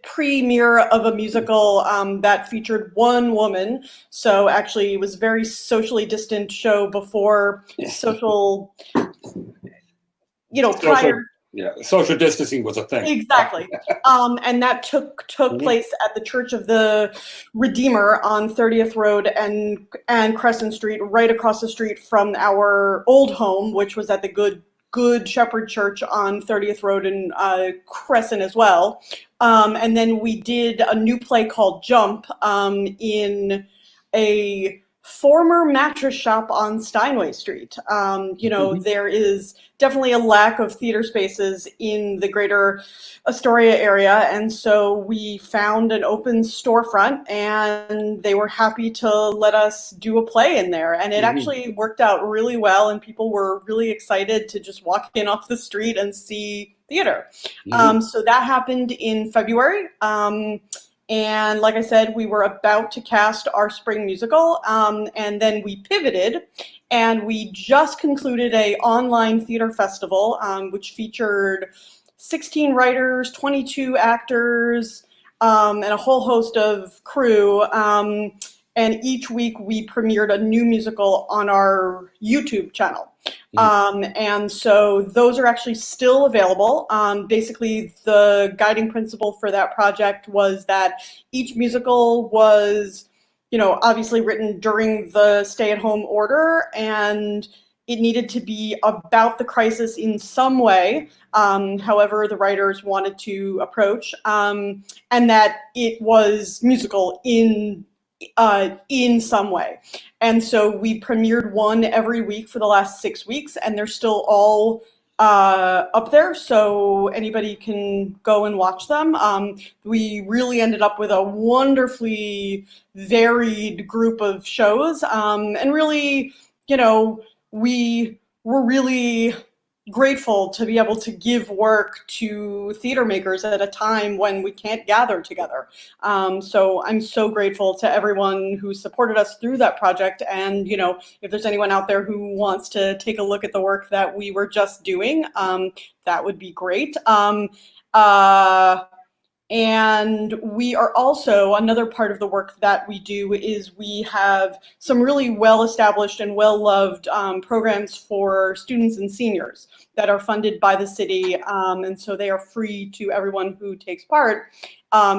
S14: premiere of a musical that featured one woman. So actually, it was a very socially distant show before social. Prior.
S1: Social distancing was a thing.
S14: Exactly. And that took place at the Church of the Redeemer on 30th Road and Crescent Street, right across the street from our old home, which was at the Good Shepherd Church on 30th Road and Crescent as well. And then we did a new play called Jump in a former mattress shop on Steinway Street. There is definitely a lack of theater spaces in the greater Astoria area. And so we found an open storefront and they were happy to let us do a play in there. And it actually worked out really well. And people were really excited to just walk in off the street and see theater. So that happened in February. And like I said, we were about to cast our spring musical, and then we pivoted, and we just concluded an online theater festival, which featured 16 writers, 22 actors, and a whole host of crew. And each week we premiered a new musical on our YouTube channel. And so those are actually still available. Basically, the guiding principle for that project was that each musical was, obviously written during the stay-at-home order, and it needed to be about the crisis in some way, however the writers wanted to approach, and that it was musical in some way. And so we premiered one every week for the last 6 weeks, and they're still all up there, so anybody can go and watch them. We really ended up with a wonderfully varied group of shows, and really, we were really grateful to be able to give work to theater makers at a time when we can't gather together. So I'm so grateful to everyone who supported us through that project. And, if there's anyone out there who wants to take a look at the work that we were just doing, that would be great. And we are also, another part of the work that we do is we have some really well-established and well-loved programs for students and seniors that are funded by the city. And so they are free to everyone who takes part.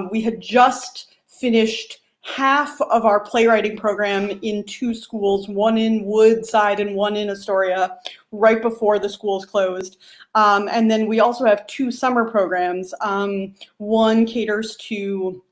S14: We had just finished half of our playwriting program in 2 schools, one in Woodside and one in Astoria, right before the schools closed. And then we also have 2 summer programs. One caters to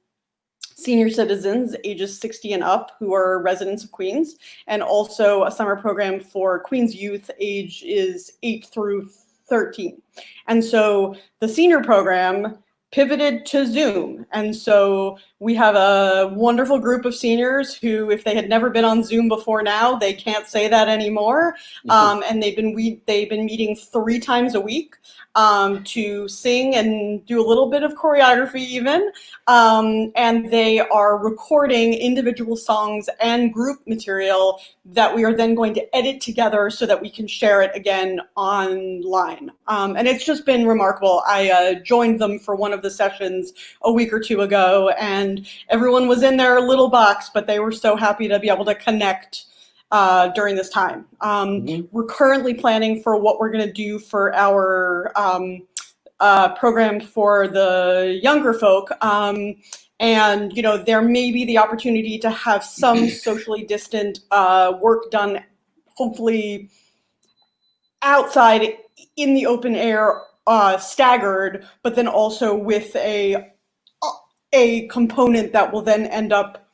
S14: senior citizens ages 60 and up who are residents of Queens, and also a summer program for Queens youth age is 8 through 13. And so the senior program pivoted to Zoom. And so we have a wonderful group of seniors who, if they had never been on Zoom before now, they can't say that anymore. And they've been meeting 3 times a week to sing and do a little bit of choreography even. And they are recording individual songs and group material that we are then going to edit together so that we can share it again online. And it's just been remarkable. I joined them for one of the sessions a week or 2 ago, and everyone was in their little box, but they were so happy to be able to connect during this time. We're currently planning for what we're going to do for our program for the younger folk. And, you know, there may be the opportunity to have some socially distant work done, hopefully outside in the open air, staggered, but then also with a component that will then end up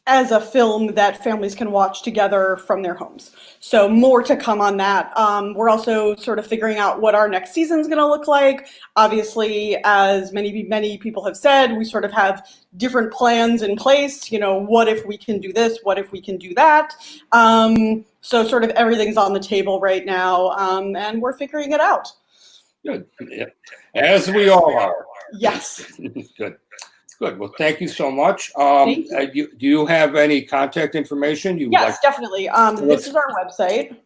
S14: as a film that families can watch together from their homes. So more to come on that. We're also sort of figuring out what our next season is going to look like. Obviously, as many people have said, we sort of have different plans in place. You know, what if we can do this? What if we can do that? So sort of everything's on the table right now, and we're figuring it out.
S1: Good. Yeah. As we all are.
S14: Yes.
S1: Good. Good. Well, thank you so much. Do you have any contact information?
S14: Yes, definitely. This is our website.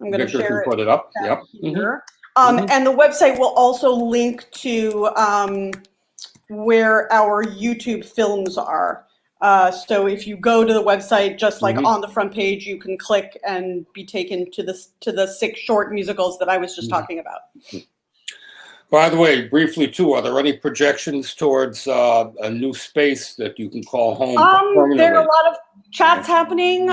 S14: I'm going to share
S1: put it up. Yep.
S14: Here. And the website will also link to where our YouTube films are. So if you go to the website, just like on the front page, you can click and be taken to the 6 short musicals that I was just talking about.
S1: By the way, briefly too, are there any projections towards a new space that you can call home permanently?
S14: There are a lot of chats happening.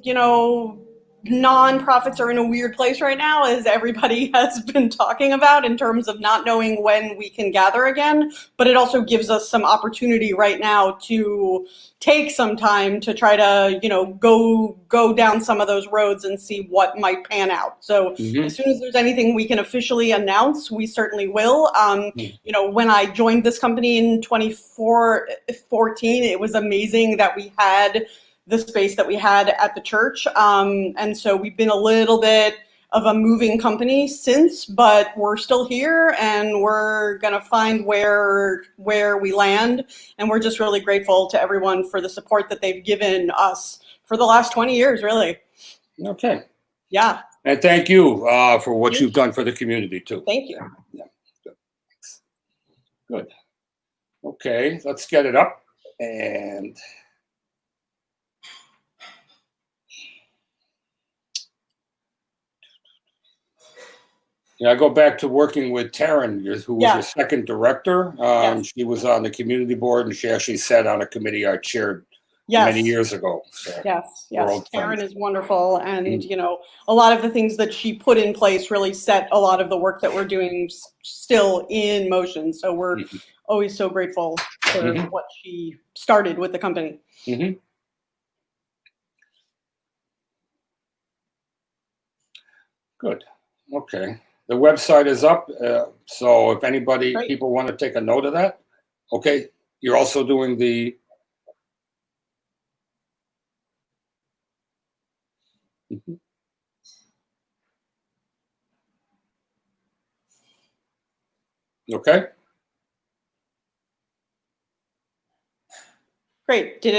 S14: You know, nonprofits are in a weird place right now, as everybody has been talking about, in terms of not knowing when we can gather again. But it also gives us some opportunity right now to take some time to try to, you know, go down some of those roads and see what might pan out. So as soon as there's anything we can officially announce, we certainly will. You know, when I joined this company in 2014, it was amazing that we had the space that we had at the church. And so we've been a little bit of a moving company since, but we're still here and we're gonna find where we land. And we're just really grateful to everyone for the support that they've given us for the last 20 years, really.
S1: Okay.
S14: Yeah.
S1: And thank you for what you've done for the community too.
S14: Thank you.
S1: Yeah. Good. Good. Okay, let's get it up. And yeah, I go back to working with Taryn, who was your second director. She was on the community board, and she actually sat on a committee I chaired many years ago. So
S14: Yes. Taryn is wonderful, and you know, a lot of the things that she put in place really set a lot of the work that we're doing still in motion. So we're always so grateful for what she started with the company.
S1: Good. Okay. The website is up, so if people want to take a note of that, okay. You're also doing the. Okay.
S14: Great. Did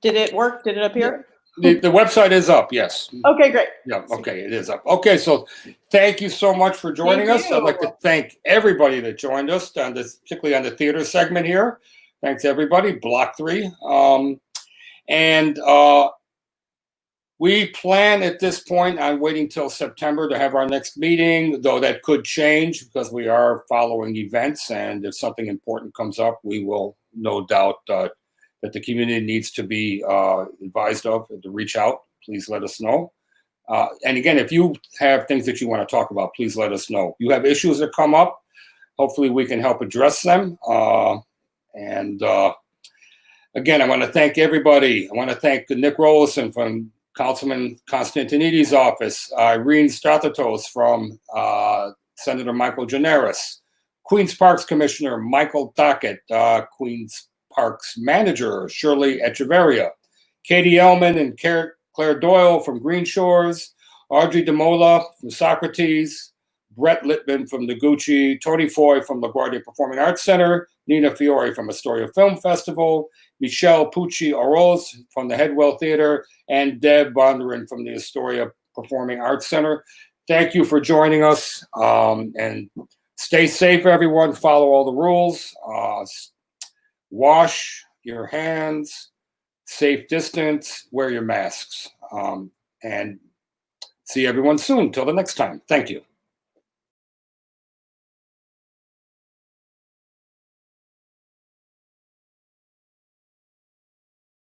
S14: it work? Did it appear?
S1: The website is up, yes.
S14: Okay, great.
S1: Yeah, okay, it is up. Okay, so thank you so much for joining us. I'd like to thank everybody that joined us, particularly on the theater segment here. Thanks, everybody. Block 3. We plan at this point on waiting till September to have our next meeting, though that could change because we are following events, and if something important comes up, we will no doubt that the community needs to be advised of and to reach out. Please let us know. And again, if you have things that you want to talk about, please let us know. You have issues that come up, hopefully we can help address them. Again, I want to thank everybody. I want to thank Nick Rollison from Councilman Constantinides' office, Irene Strathos from Senator Michael Generis. Queens Parks Commissioner Michael Dockett. Queens Parks Manager Shirley Echevarria. Katie Ellman and Claire Doyle from Green Shores. Audrey Dimola from Socrates. Brett Littman from Noguchi, Tony Foy from LaGuardia Performing Arts Center, Nina Fiore from Astoria Film Festival, Michelle Pucci Oroz from the Headwell Theater, and Deb Bondurant from the Astoria Performing Arts Center. Thank you for joining us, and stay safe, everyone. Follow all the rules. Wash your hands, safe distance, wear your masks, and see everyone soon. Till the next time. Thank you.